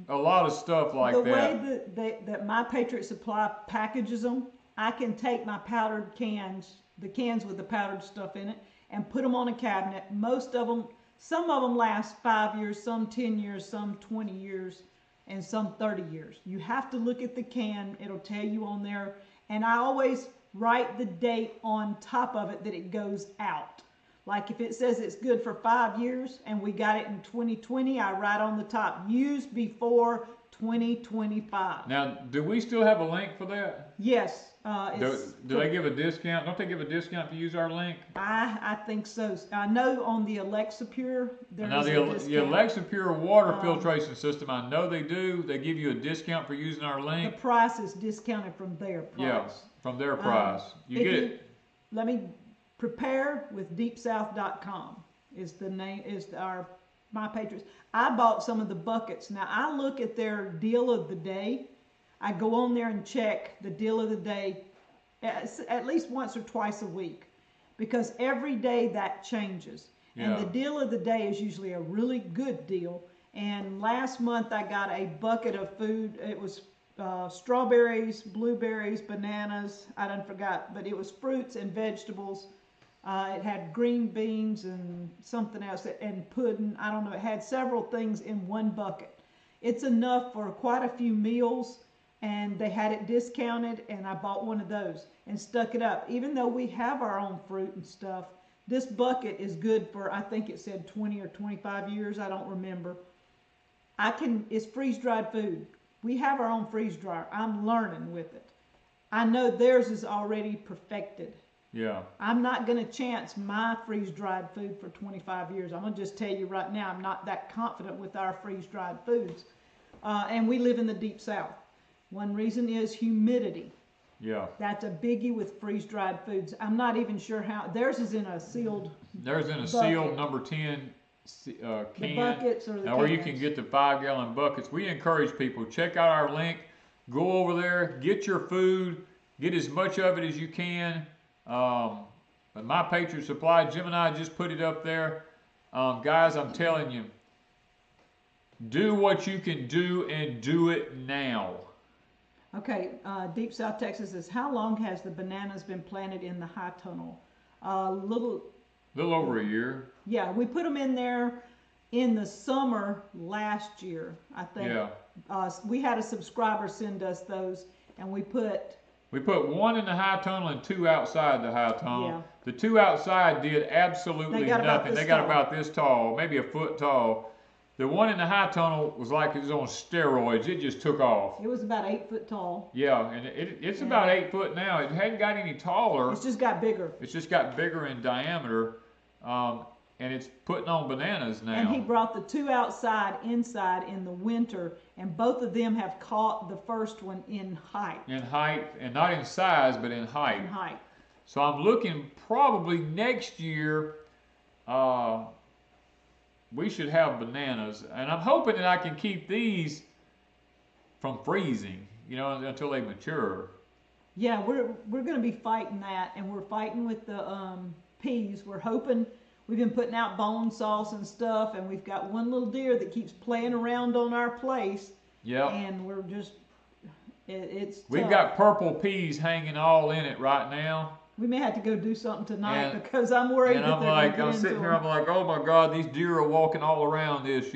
a lot of stuff like that. The way that My Patriot Supply packages them, I can take my powdered cans, the cans with the powdered stuff in it, and put them on a cabinet. Most of them, some of them last 5 years, some 10 years, some 20 years, and some 30 years. You have to look at the can. It'll tell you on there. And I always write the date on top of it that it goes out. Like if it says it's good for 5 years and we got it in 2020, I write on the top, used before 2025. Now, do we still have a link for that? Yes. Do they give a discount? Don't they give a discount to use our link? I think so. I know on the Alexa Pure, there's a discount. The Alexa Pure water filtration system, I know they do. They give you a discount for using our link. The price is discounted from their price. Yeah, from their price. You get it. Let me prepare with deepsouth.com is the name, is our My Patriots. I bought some of the buckets. Now I look at their deal of the day. I go on there and check the deal of the day at least once or twice a week, because every day that changes. Yeah. And the deal of the day is usually a really good deal. And last month I got a bucket of food. It was strawberries, blueberries, bananas. I done forgot, but it was fruits and vegetables. It had green beans and something else, and pudding. I don't know. It had several things in one bucket. It's enough for quite a few meals, and they had it discounted, and I bought one of those and stuck it up. Even though we have our own fruit and stuff, this bucket is good for, I think it said 20 or 25 years. I don't remember. It's freeze-dried food. We have our own freeze dryer. I'm learning with it. I know theirs is already perfected. Yeah. I'm not going to chance my freeze-dried food for 25 years. I'm going to just tell you right now, I'm not that confident with our freeze-dried foods. And we live in the Deep South. One reason is humidity. Yeah. That's a biggie with freeze-dried foods. I'm not even sure how. Theirs is in a sealed Theirs in a sealed number 10 can. The buckets or the now, where you can get the 5-gallon buckets. We encourage people, check out our link. Go over there, get your food, get as much of it as you can. But My Patriot Supply, Jim and I just put it up there. Guys, I'm telling you, do what you can do and do it now. Okay, Deep South Texas says, how long has the bananas been planted in the high tunnel? Little over a year. Yeah, we put them in there in the summer last year, I think. Yeah. We had a subscriber send us those, and we put one in the high tunnel and 2 outside the high tunnel. Yeah. The 2 outside did absolutely nothing. They got about this tall, maybe a foot tall. The one in the high tunnel was like it was on steroids. It just took off. It was about 8 foot tall. Yeah, and it's about 8 foot now. It hadn't got any taller. It's just got bigger. It's just got bigger in diameter, and it's putting on bananas now. And he brought the 2 inside in the winter, and both of them have caught the first one in height. In height, and not in size, but in height. In height. So I'm looking probably next year. We should have bananas, and I'm hoping that I can keep these from freezing, until they mature. Yeah, we're going to be fighting that, and we're fighting with the peas. We're hoping. We've been putting out bone sauce and stuff, and we've got one little deer that keeps playing around on our place. Yeah. And we're just, it's tough. We've got purple peas hanging all in it right now. We may have to go do something tonight because I'm worried that they're going to get I'm sitting here, I'm like, oh my God, these deer are walking all around this,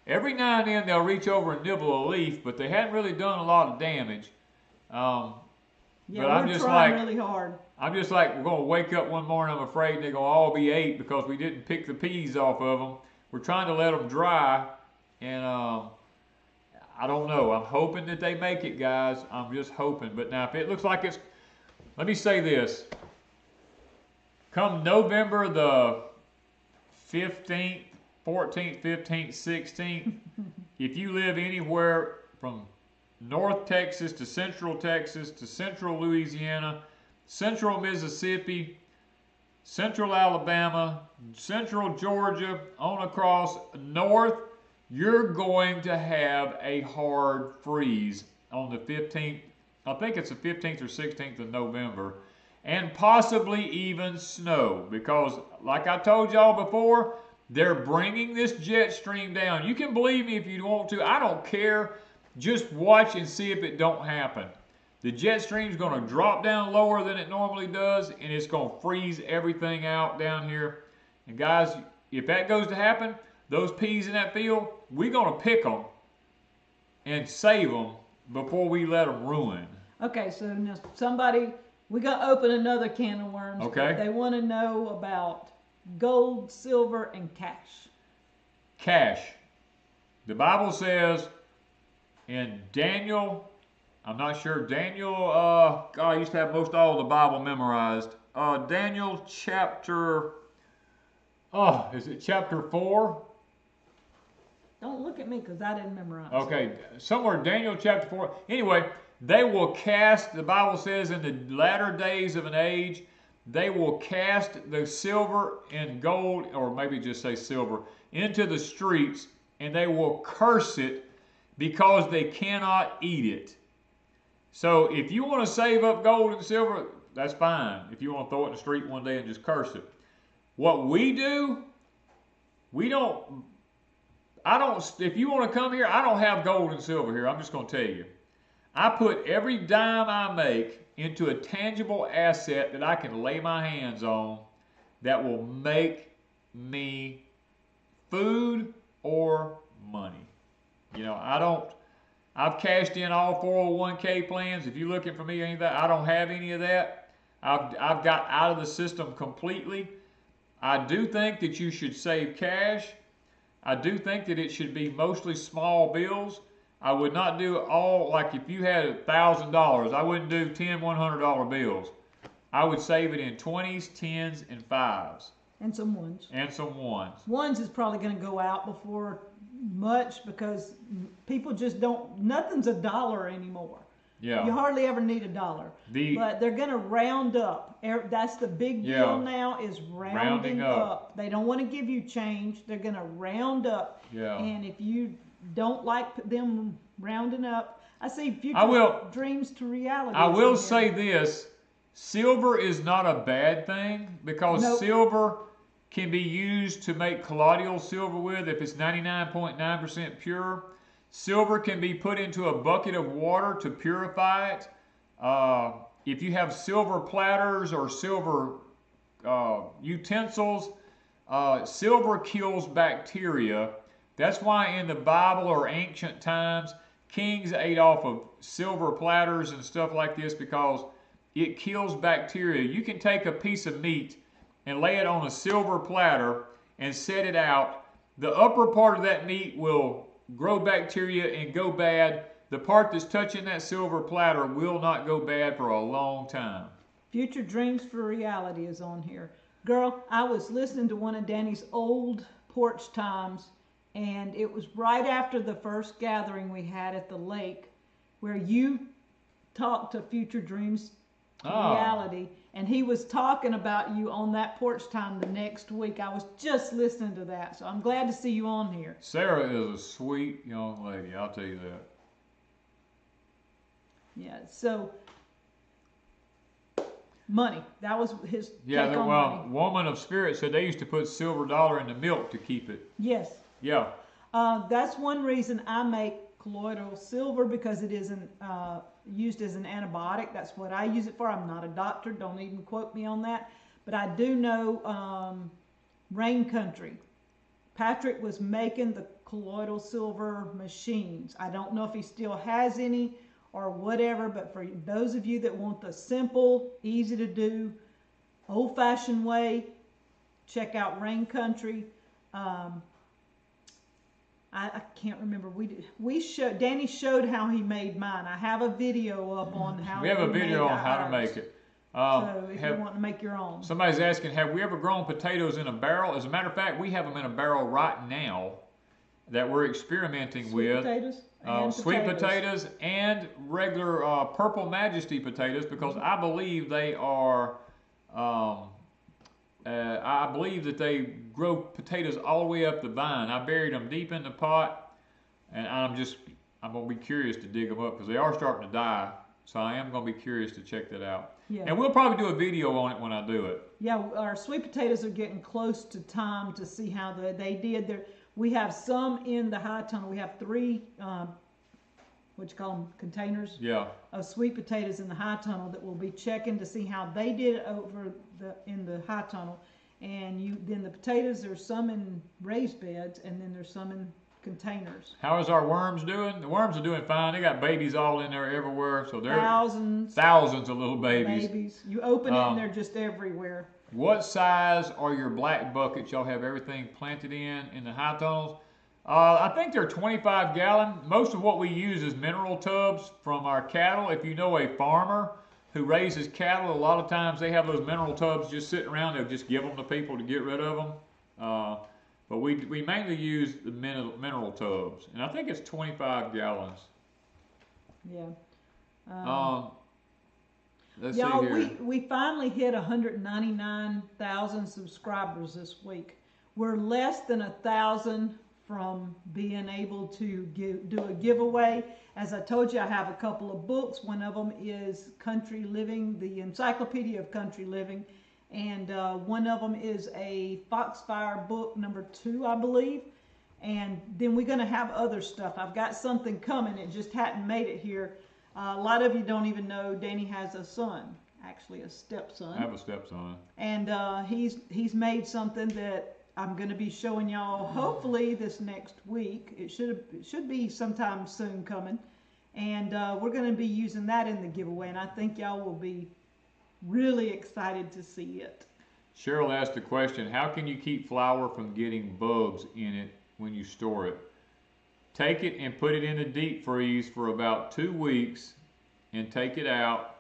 Every now and then they'll reach over and nibble a leaf, but they hadn't really done a lot of damage. Yeah, but I'm just trying really hard. I'm just like, we're going to wake up one morning, I'm afraid they're going to all be ate because we didn't pick the peas off of them. We're trying to let them dry, and I don't know. I'm hoping that they make it, guys. I'm just hoping. But now, if it looks like it's... Let me say this. Come November the 15th, 14th, 15th, 16th, if you live anywhere from North Texas to Central Louisiana, Central Mississippi, Central Alabama, Central Georgia, on across north, you're going to have a hard freeze on the 15th. I think it's the 15th or 16th of November, and possibly even snow, because like I told y'all before, they're bringing this jet stream down. You can believe me if you want to. I don't care. Just watch and see if it don't happen. The jet stream's going to drop down lower than it normally does, and it's going to freeze everything out down here. And guys, if that goes to happen, those peas in that field, we're going to pick them and save them before we let them ruin. Okay, so now we're going to open another can of worms. Okay. They want to know about gold, silver, and cash. Cash. The Bible says in Daniel, I'm not sure, Daniel, God, I used to have most all the Bible memorized. Daniel chapter, is it chapter 4? Don't look at me because I didn't memorize. Okay, somewhere Daniel chapter 4. Anyway, they will cast, the Bible says, in the latter days of an age, they will cast the silver and gold, or maybe just say silver, into the streets, and they will curse it because they cannot eat it. So if you want to save up gold and silver, that's fine. If you want to throw it in the street one day and just curse it. What we do, if you want to come here, I don't have gold and silver here. I'm just going to tell you. I put every dime I make into a tangible asset that I can lay my hands on that will make me food or money. You know, I've cashed in all 401k plans. If you're looking for me or any of that, I don't have any of that. I've got out of the system completely. I do think that you should save cash. I do think that it should be mostly small bills. I would not do all, like if you had $1,000, I wouldn't do 10 $100 bills. I would save it in 20s, 10s, and 5s. And some ones. And some ones. Ones is probably going to go out before much because people just don't, nothing's $1 anymore. Yeah. You hardly ever need $1. But they're going to round up. That's the big deal now is rounding up. They don't want to give you change. They're going to round up. Yeah. And if you don't like them rounding up, I see future dreams to reality. I will say this. Silver is not a bad thing because silver can be used to make colloidal silver with if it's 99.9% pure. Silver can be put into a bucket of water to purify it. If you have silver platters or silver utensils, silver kills bacteria. That's why in the Bible or ancient times, kings ate off of silver platters and stuff like this because it kills bacteria. You can take a piece of meat and lay it on a silver platter and set it out. The upper part of that meat will grow bacteria and go bad. The part that's touching that silver platter will not go bad for a long time. Future Dreams for Reality is on here. Girl, I was listening to one of Danny's old porch times, and it was right after the first gathering we had at the lake where you talked to Future Dreams to Reality, and he was talking about you on that porch time the next week. I was just listening to that, so I'm glad to see you on here. Sarah is a sweet young lady, I'll tell you that. Yeah, so money. That was his take on money. Woman of Spirit said they used to put silver dollar in the milk to keep it. Yes. Yeah. That's one reason I make colloidal silver, because it isn't used as an antibiotic. That's what I use it for. I'm not a doctor. Don't even quote me on that. But I do know Rain Country. Patrick was making the colloidal silver machines. I don't know if he still has any or whatever, but for those of you that want the simple, easy to do, old-fashioned way, check out Rain Country. I can't remember. Danny showed how he made mine. I have a video up on how. We have a video on how to make it. So if you want to make your own. Somebody's asking, have we ever grown potatoes in a barrel? As a matter of fact, we have them in a barrel right now. that we're experimenting sweet with. Potatoes sweet potatoes and regular Purple Majesty potatoes, because I believe they are, I believe that they grow potatoes all the way up the vine. I buried them deep in the pot, and I'm going to be curious to dig them up because they are starting to die. So I am going to be curious to check that out. Yeah. And we'll probably do a video on it when I do it. Yeah, our sweet potatoes are getting close to time to see how they did. We have some in the high tunnel. We have 3, what you call them, containers of sweet potatoes in the high tunnel that we'll be checking to see how they did in the high tunnel. And then the potatoes, there's some in raised beds, and then there's some in containers. How is our worms doing? The worms are doing fine. They got babies all in there everywhere, so they're thousands of little babies. You open it and they're just everywhere. What size are your black buckets? Y'all have everything planted in the high tunnels? I think they're 25 gallon. Most of what we use is mineral tubs from our cattle. If you know a farmer who raises cattle, a lot of times they have those mineral tubs just sitting around. They'll just give them to people to get rid of them. But we mainly use the mineral tubs, and I think it's 25 gallons. Yeah. Let's see here. We finally hit 199,000 subscribers this week. We're less than 1,000 from being able to do a giveaway. As I told you, I have a couple of books. One of them is Country Living, the Encyclopedia of Country Living. And one of them is a Foxfire book, number 2, I believe. And then we're going to have other stuff. I've got something coming. It just hadn't made it here. A lot of you don't even know Danny has a son, actually a stepson. I have a stepson. And he's made something that I'm going to be showing y'all hopefully this next week. It should be sometime soon coming. And we're going to be using that in the giveaway. And I think y'all will be really excited to see it. Cheryl asked the question, how can you keep flour from getting bugs in it when you store it? Take it and put it in the deep freeze for about 2 weeks and take it out.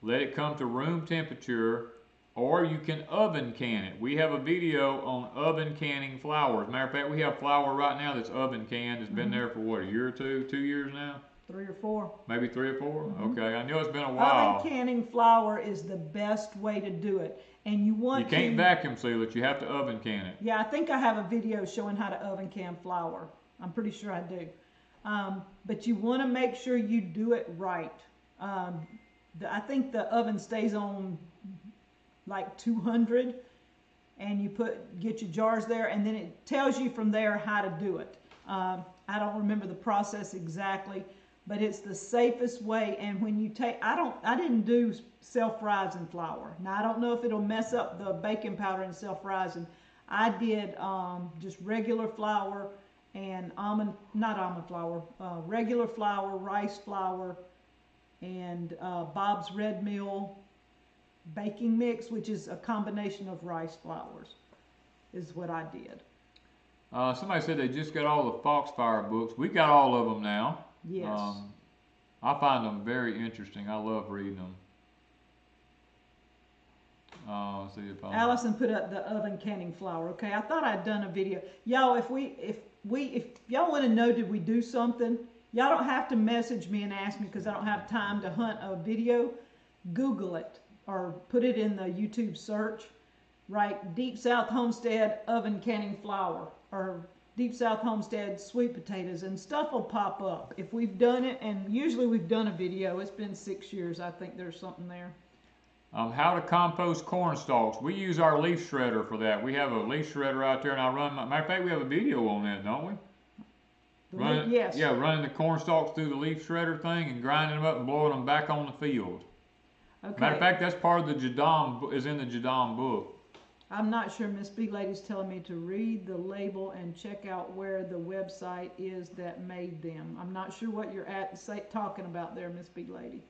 Let it come to room temperature, or you can oven can it. We have a video on oven canning flour. As a matter of fact, we have flour right now that's oven canned. It's been there for what, a year or 2 years now? 3 or 4. Maybe 3 or 4? Okay, I know it's been a while. Oven canning flour is the best way to do it. And you can't vacuum seal it, you have to oven can it. Yeah, I think I have a video showing how to oven can flour. I'm pretty sure I do. But you want to make sure you do it right. I think the oven stays on like 200, and you get your jars there, and then it tells you from there how to do it. I don't remember the process exactly, but it's the safest way. And when you I didn't do self-rising flour. Now I don't know if it'll mess up the baking powder in self-rising. I did just regular flour and regular flour, rice flour, and Bob's Red Mill baking mix, which is a combination of rice flours, is what I did. Somebody said they just got all the Foxfire books. We got all of them now. Yes. I find them very interesting. I love reading them. See if Allison put up the oven canning flour. Okay, I thought I'd done a video. Y'all, if y'all want to know did we do something, y'all don't have to message me and ask me because I don't have time to hunt a video. Google it or put it in the YouTube search. Write Deep South Homestead oven canning flour or Deep South Homestead sweet potatoes, and stuff will pop up. If we've done it, and usually we've done a video. It's been 6 years. I think there's something there. How to compost corn stalks. We use our leaf shredder for that. We have a leaf shredder out there, and matter of fact, we have a video on that, don't we? Yes. Yeah, running the corn stalks through the leaf shredder thing and grinding them up and blowing them back on the field. Okay. Matter of fact, that's part of the Jadam, is in the Jadam book. I'm not sure. Miss Big Lady's telling me to read the label and check out where the website is that made them. I'm not sure what you're talking about there, Miss Big Lady.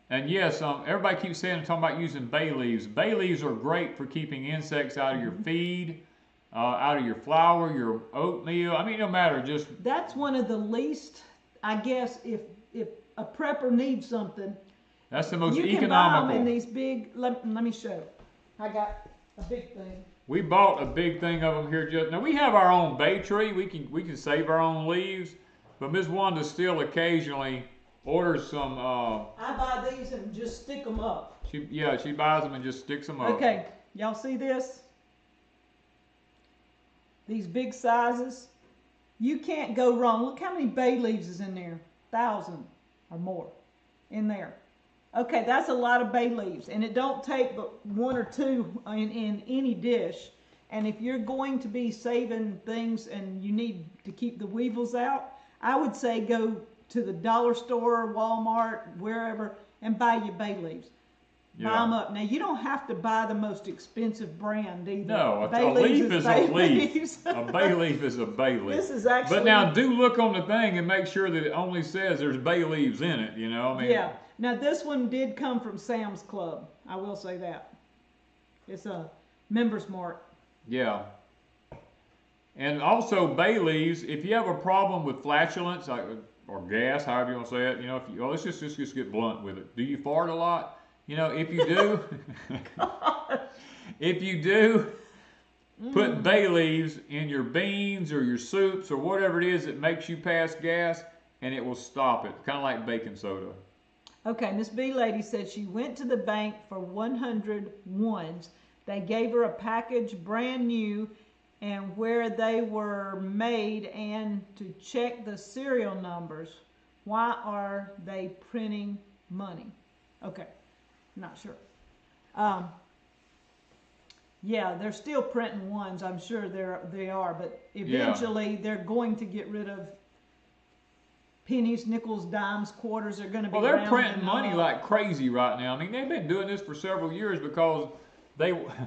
And yes, everybody keeps saying, talking about using bay leaves. Bay leaves are great for keeping insects out of your feed, out of your flour, your oatmeal. I mean, no matter, just... That's one of the least, I guess, if a prepper needs something. That's the most economical. You can buy them in these big, let me show. I got a big thing. We bought a big thing of them here. Now we have our own bay tree. We can save our own leaves, but Miss Wanda still occasionally orders some. I buy these and just stick them up. She buys them and just sticks them up. Okay, y'all see this? These big sizes. You can't go wrong. Look how many bay leaves is in there. 1,000 or more in there. Okay, that's a lot of bay leaves, and it don't take but 1 or 2 in any dish. And if you're going to be saving things and you need to keep the weevils out, I would say go to the dollar store, Walmart, wherever, and buy your bay leaves. Yeah. Buy them up. Now, you don't have to buy the most expensive brand either. No, a leaf is a leaf. A bay leaf is a bay leaf. This is actually... But now, do look on the thing and make sure that it only says there's bay leaves in it, you know? I mean, yeah. Now, this one did come from Sam's Club. I will say that. It's a member's mark. Yeah. And also, bay leaves, if you have a problem with flatulence or gas, however you want to say it, you know, let's just get blunt with it. Do you fart a lot? You know, if you do, put bay leaves in your beans or your soups or whatever it is that makes you pass gas, and it will stop it. Kind of like baking soda. Okay, Miss B Lady said she went to the bank for 100 ones. They gave her a package brand new and where they were made and to check the serial numbers. Why are they printing money? Okay, not sure. Yeah, they're still printing ones. I'm sure they are, but eventually they're going to get rid of pennies, nickels, dimes, quarters are going to be. Well, they're printing money like crazy right now. I mean, they've been doing this for several years because they want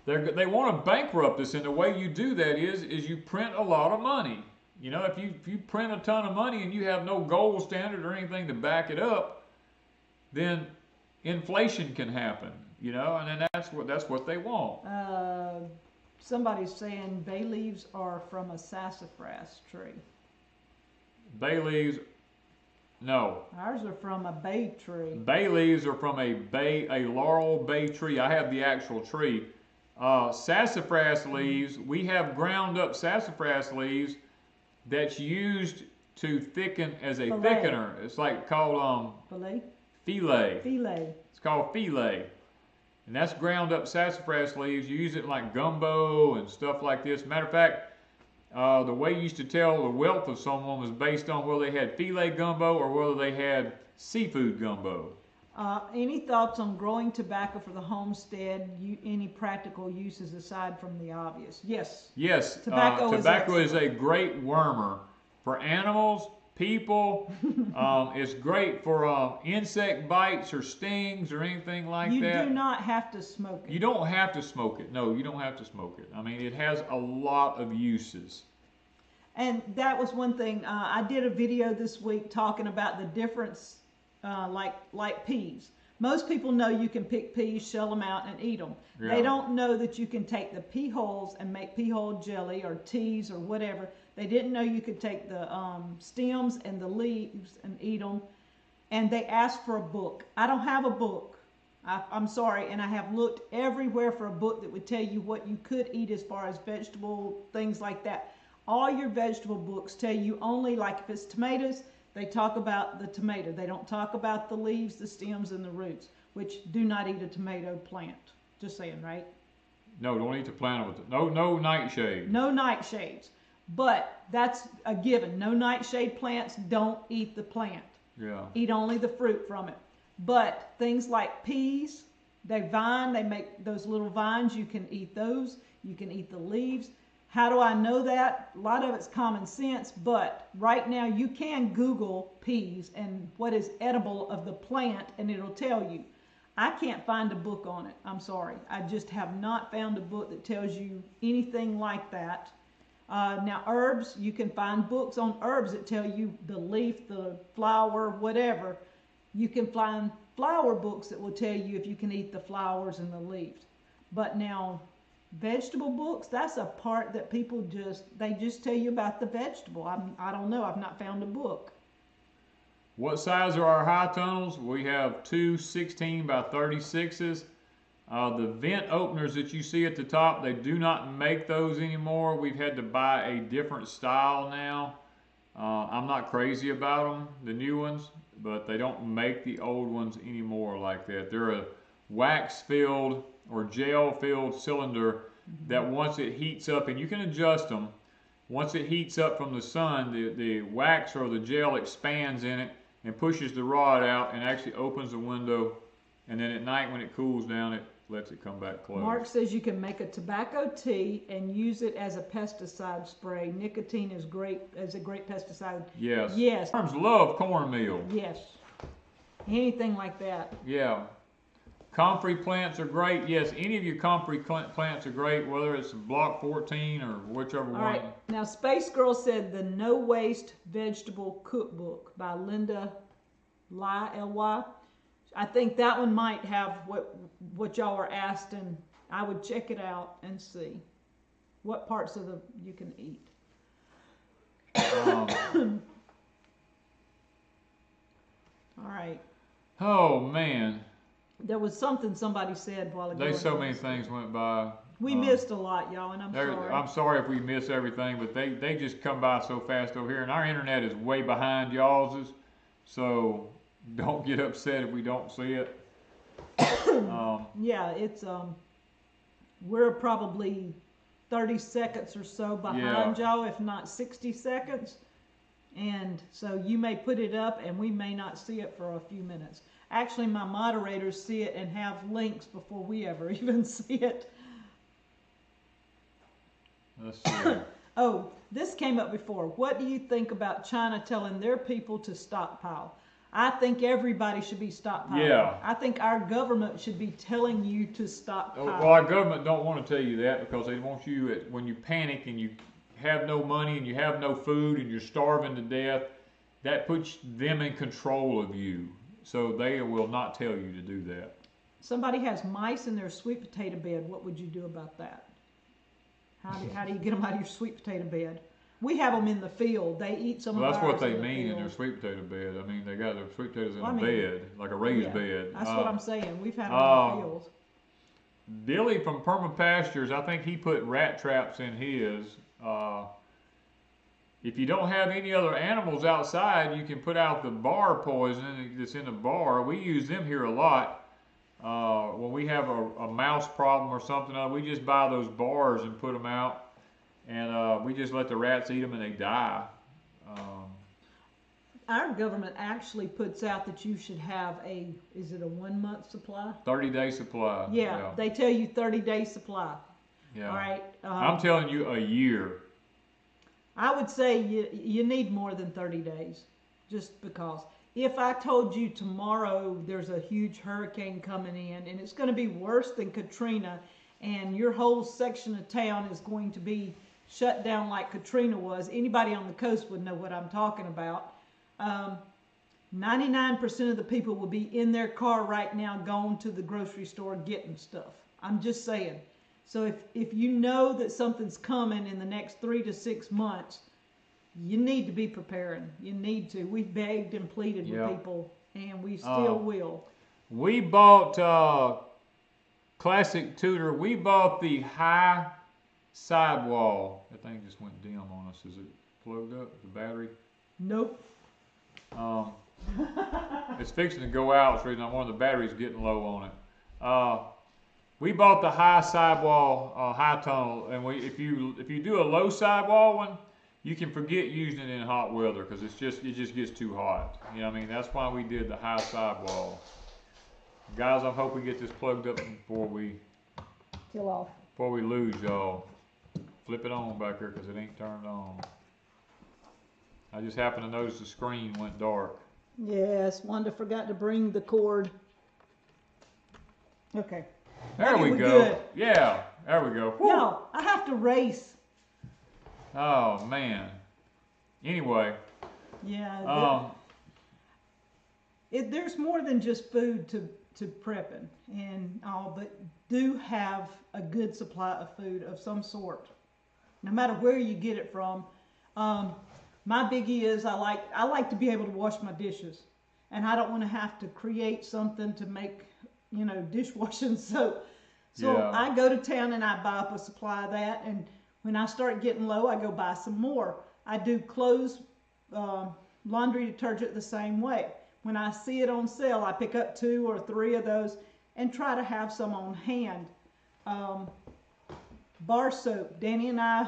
to bankrupt us, and the way you do that is you print a lot of money. You know, if you print a ton of money and you have no gold standard or anything to back it up, then inflation can happen. You know, and then that's what they want. Somebody's saying bay leaves are from a sassafras tree. Bay leaves, no. Ours are from a bay tree. Bay leaves are from a laurel bay tree. I have the actual tree. Sassafras leaves, we have ground up sassafras leaves that's used to thicken as a thickener. It's like called filet. It's called filet. And that's ground up sassafras leaves. You use it like gumbo and stuff like this. Matter of fact, the way you used to tell the wealth of someone was based on whether they had filet gumbo or whether they had seafood gumbo. Any thoughts on growing tobacco for the homestead? Any practical uses aside from the obvious? Yes. Yes. Tobacco is a great wormer for animals, people. It's great for insect bites or stings or anything like that. You do not have to smoke it. You don't have to smoke it. No, you don't have to smoke it. I mean, it has a lot of uses. And that was one thing. I did a video this week talking about the difference, like peas. Most people know you can pick peas, shell them out, and eat them. Yeah. They don't know that you can take the pea hulls and make pea hull jelly or teas or whatever. They didn't know you could take the stems and the leaves and eat them. And they asked for a book. I don't have a book. I'm sorry. And I have looked everywhere for a book that would tell you what you could eat as far as vegetable things like that. All your vegetable books tell you only, like if it's tomatoes, they talk about the tomato. They don't talk about the leaves, the stems, and the roots, which do not eat a tomato plant. Just saying, right? No, don't eat the plant with it. No nightshade. No nightshades. But that's a given. No nightshade plants, don't eat the plant. Yeah. Eat only the fruit from it. But things like peas, they make those little vines. You can eat those. You can eat the leaves. How do I know that? A lot of it's common sense, but right now you can Google peas and what is edible of the plant, and it'll tell you. I can't find a book on it. I'm sorry. I just have not found a book that tells you anything like that. Now herbs, you can find books on herbs that tell you the leaf, the flower, whatever. You can find flower books that will tell you if you can eat the flowers and the leaves. But now vegetable books, that's a part that people just tell you about the vegetable. I don't know. I've not found a book. What size are our high tunnels? We have two 16 by 36s. The vent openers that you see at the top, they do not make those anymore. We've had to buy a different style now. I'm not crazy about them, the new ones, but they don't make the old ones anymore like that. They're a wax-filled or gel-filled cylinder that once it heats up, and you can adjust them, once it heats up from the sun, the wax or the gel expands in it and pushes the rod out and actually opens the window, and then at night when it cools down, it lets it come back closed. Mark says you can make a tobacco tea and use it as a pesticide spray. Nicotine is a great pesticide. Yes. Yes. Farms love cornmeal. Yes. Anything like that. Yeah. Comfrey plants are great. Yes, any of your comfrey plants are great, whether it's block 14 or whichever one. All right. Now, Space Girl said the No Waste Vegetable Cookbook by Linda L.Y. I think that one might have what y'all are asked, and I would check it out and see what parts of you can eat. All right. Oh man. There was something somebody said while ago. There's so many things went by. We missed a lot, y'all, and I'm sorry. I'm sorry if we miss everything, but they just come by so fast over here, and our internet is way behind y'all's, so don't get upset if we don't see it. Yeah, it's we're probably 30 seconds or so behind y'all, if not 60 seconds. And so you may put it up and we may not see it for a few minutes. Actually, my moderators see it and have links before we ever even see it. Let's see. Oh, this came up before. What do you think about China telling their people to stockpile? I think everybody should be stockpiling. Yeah. I think our government should be telling you to stockpile. Well, our government don't want to tell you that because they want you, when you panic and you have no money and you have no food and you're starving to death, that puts them in control of you. So they will not tell you to do that. Somebody has mice in their sweet potato bed. What would you do about that? How do you get them out of your sweet potato bed? We have them in the field. They eat some of ours. That's what they in mean in their sweet potato bed. I mean, they got their sweet potatoes in a bed, like a raised bed. That's what I'm saying. We've had them in the fields. Billy from Perma Pastures, I think he put rat traps in his. If you don't have any other animals outside, you can put out the bar poison that's in the bar. We use them here a lot. When we have a mouse problem or something, we just buy those bars and put them out. And we just let the rats eat them and they die. Our government actually puts out that you should have is it a 1 month supply? 30-day supply. Yeah, they tell you 30-day supply. Yeah. All right. I'm telling you a year. I would say you need more than 30 days, just because. If I told you tomorrow there's a huge hurricane coming in and it's going to be worse than Katrina and your whole section of town is going to be shut down like Katrina was, anybody on the coast would know what I'm talking about. 99% of the people will be in their car right now going to the grocery store getting stuff. I'm just saying. So if you know that something's coming in the next 3 to 6 months, you need to be preparing. You need to. We've begged and pleaded with people, and we still will. We bought Classic Tudor. We bought the high sidewall. That thing just went dim on us. Is it plugged up? The battery? Nope. It's fixing to go out. So one of the batteries getting low on it. We bought the high sidewall, high tunnel, and if you do a low sidewall one, you can forget using it in hot weather because it just gets too hot. You know what I mean? That's why we did the high sidewall. Guys, I hope we get this plugged up before we lose y'all. Flip it on back here because it ain't turned on. I just happened to notice the screen went dark. Yes, Wanda forgot to bring the cord. Okay. There we go. Good. Yeah, there we go. No, I have to race. Oh man. Anyway. Yeah. There's more than just food to prepping and all, but do have a good supply of food of some sort, no matter where you get it from. My biggie is I like to be able to wash my dishes, and I don't want to have to create something to make dishwashing soap. So I go to town and I buy up a supply of that, and when I start getting low, I go buy some more. I do clothes, laundry detergent the same way. When I see it on sale, I pick up 2 or 3 of those and try to have some on hand. Bar soap. Danny and I,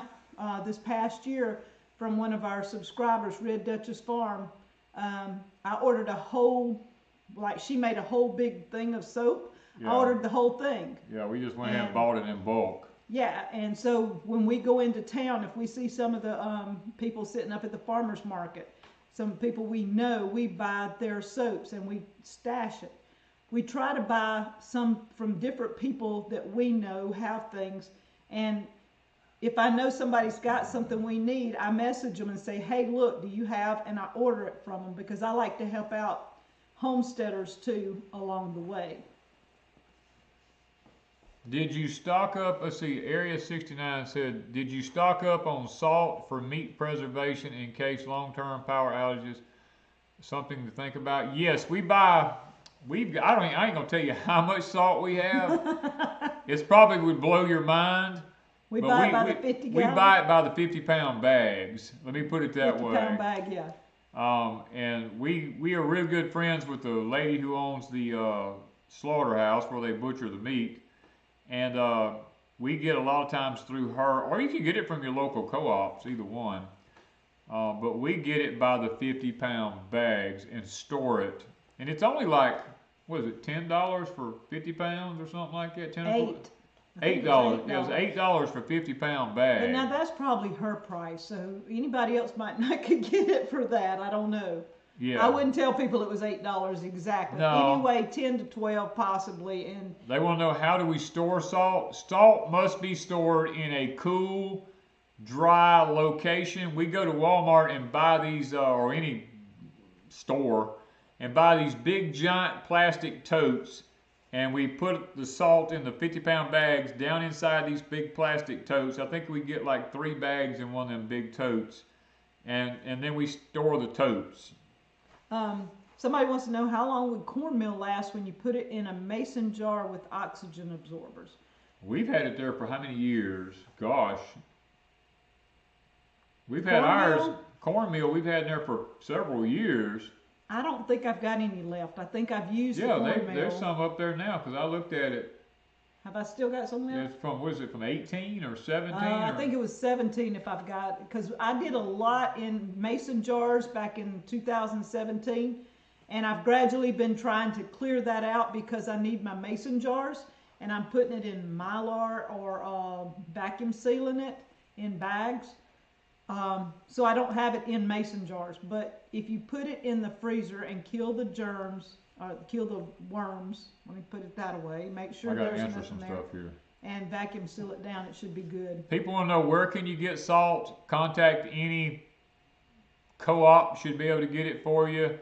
this past year, from one of our subscribers, Red Duchess Farm, I ordered a whole, like she made a whole big thing of soap. I ordered the whole thing. Yeah, we just went ahead and bought it in bulk. Yeah, and so when we go into town, if we see some of the people sitting up at the farmer's market, some people we know, we buy their soaps and we stash it. We try to buy some from different people that we know have things, and if I know somebody's got something we need, I message them and say, hey, look, do you have, and I order it from them, because I like to help out homesteaders too along the way. Did you stock up, let's see, Area 69 said, did you stock up on salt for meat preservation in case long-term power outages? Something to think about. Yes, we buy, I ain't gonna tell you how much salt we have. It's probably would blow your mind. We buy it by the 50 gallon? We buy it by the 50-pound bags. Let me put it that way. 50-pound bag, yeah. And we are real good friends with the lady who owns the slaughterhouse where they butcher the meat. And we get a lot of times through her, or you can get it from your local co-ops, either one. But we get it by the 50-pound bags and store it. And it's only like, what is it, $10 for 50 pounds or something like that? $8. $8. It was $8 for 50-pound bags. But now that's probably her price, so anybody else might not could get it for that. I don't know. Yeah. I wouldn't tell people it was $8 exactly. No. Anyway, 10 to 12 possibly. And they want to know, how do we store salt? Salt must be stored in a cool, dry location. We go to Walmart and buy these, or any store, and buy these big giant plastic totes, and we put the salt in the 50-pound bags down inside these big plastic totes. I think we get like 3 bags in one of them big totes, and then we store the totes. Somebody wants to know, how long would cornmeal last when you put it in a mason jar with oxygen absorbers? We've had it there for how many years? Gosh. We've had ours, cornmeal, we've had in there for several years. I don't think I've got any left. I think I've used the cornmeal. Yeah, there's some up there now, because I looked at it. Have I still got some left? It's from, what is it, from 18 or 17? I think it was 17 if I've got, because I did a lot in mason jars back in 2017, and I've gradually been trying to clear that out because I need my mason jars, and I'm putting it in Mylar or vacuum sealing it in bags. So I don't have it in mason jars, but if you put it in the freezer and kill the germs, kill the worms, let me put it that away, make sure there's nothing there, here. And vacuum seal it down, it should be good. People want to know, where can you get salt? Contact any co-op, should be able to get it for you.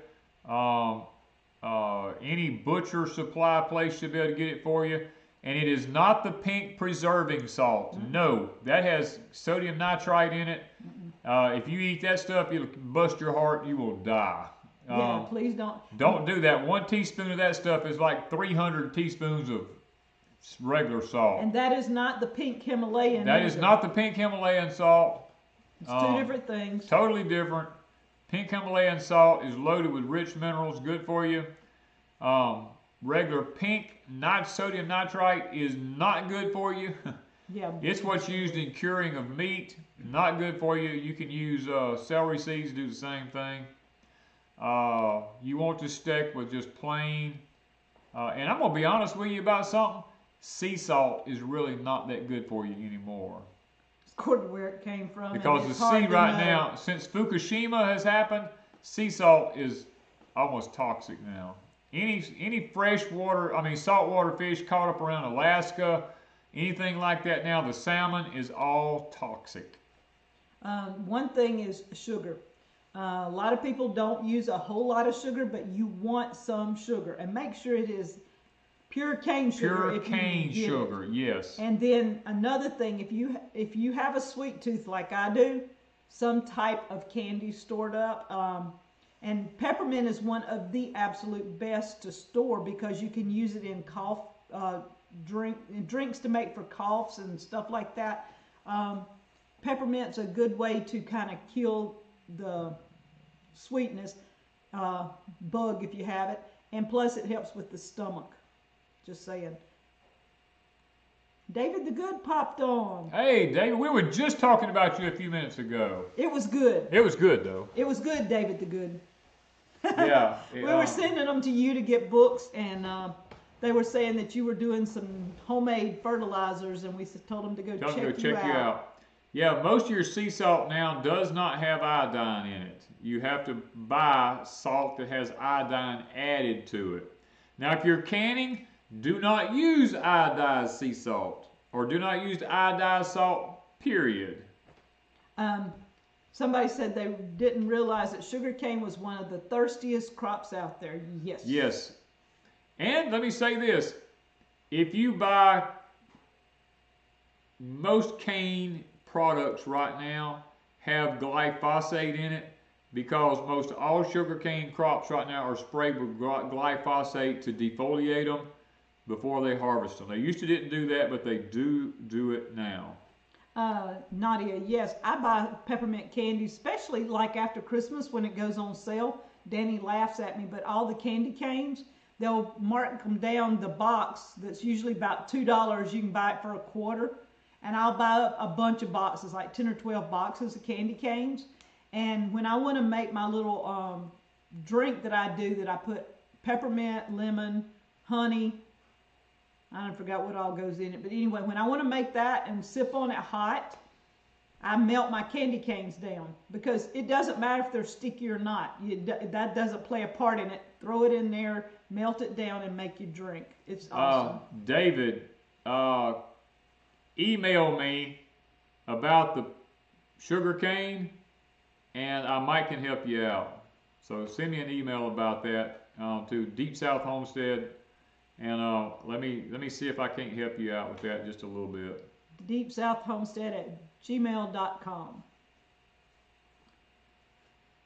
Any butcher supply place should be able to get it for you. And it is not the pink preserving salt. Mm-hmm. No, that has sodium nitrite in it. Mm-hmm. If you eat that stuff, it'll bust your heart. You will die. Yeah, please don't. Don't do that. 1 teaspoon of that stuff is like 300 teaspoons of regular salt. And that is not the pink Himalayan. That is not the pink Himalayan salt. It's 2 different things. Totally different. Pink Himalayan salt is loaded with rich minerals, good for you. Regular pink sodium nitrite is not good for you. Yeah. It's what's used in curing of meat. Not good for you. You can use celery seeds to do the same thing. You want to stick with just plain. And I'm going to be honest with you about something. Sea salt is really not that good for you anymore. According to where it came from. Because the sea right now, since Fukushima has happened, sea salt is almost toxic now. Any freshwater, saltwater fish caught up around Alaska, anything like that now, the salmon is all toxic. One thing is sugar. A lot of people don't use a whole lot of sugar, but you want some sugar. And make sure it is pure cane sugar. Pure cane sugar, yes. And then another thing, if you have a sweet tooth like I do, some type of candy stored up, and peppermint is one of the absolute best to store because you can use it in cough drinks to make for coughs and stuff like that. Peppermint's a good way to kind of kill the sweetness bug if you have it, and plus it helps with the stomach. Just saying. David the Good popped on. Hey, David, we were just talking about you a few minutes ago. It was good. It was good, though. It was good, David the Good. Yeah. We were sending them to you to get books, and they were saying that you were doing some homemade fertilizers, and we told them to go check you out. Yeah, most of your sea salt now does not have iodine in it. You have to buy salt that has iodine added to it. Now, if you're canning, do not use iodized sea salt, or do not use iodized salt, period. Somebody said they didn't realize that sugarcane was one of the thirstiest crops out there. Yes. Yes. And let me say this. If you buy most cane products right now have glyphosate in it, because most all sugarcane crops right now are sprayed with glyphosate to defoliate them before they harvest them. They used to didn't do that, but they do it now. Nadia, yes, I buy peppermint candy, especially like after Christmas when it goes on sale. Danny laughs at me, but all the candy canes, they'll mark them down the box that's usually about $2. You can buy it for $1.25. And I'll buy up a bunch of boxes, like 10 or 12 boxes of candy canes. And when I want to make my little drink that I do, that I put peppermint, lemon, honey, I forgot what all goes in it. But anyway, when I want to make that and sip on it hot, I melt my candy canes down. Because it doesn't matter if they're sticky or not. That doesn't play a part in it. Throw it in there, melt it down, and make your drink. It's awesome. David, email me about the sugar cane, and I might can help you out. So send me an email about that to Deepsouth Homestead, and let me see if I can't help you out with that just a little bit. deepsouthhomestead@gmail.com.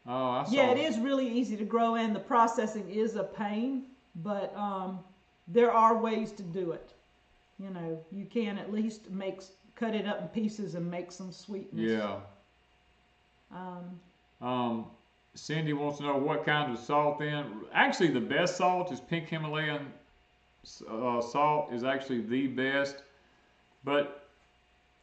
Oh, yeah, it is really easy to grow, and the processing is a pain, but there are ways to do it. You know, you can at least cut it up in pieces and make some sweetness. Yeah. Cindy wants to know what kind of salt in. Actually, the best salt is pink Himalayan salt is actually the best. But,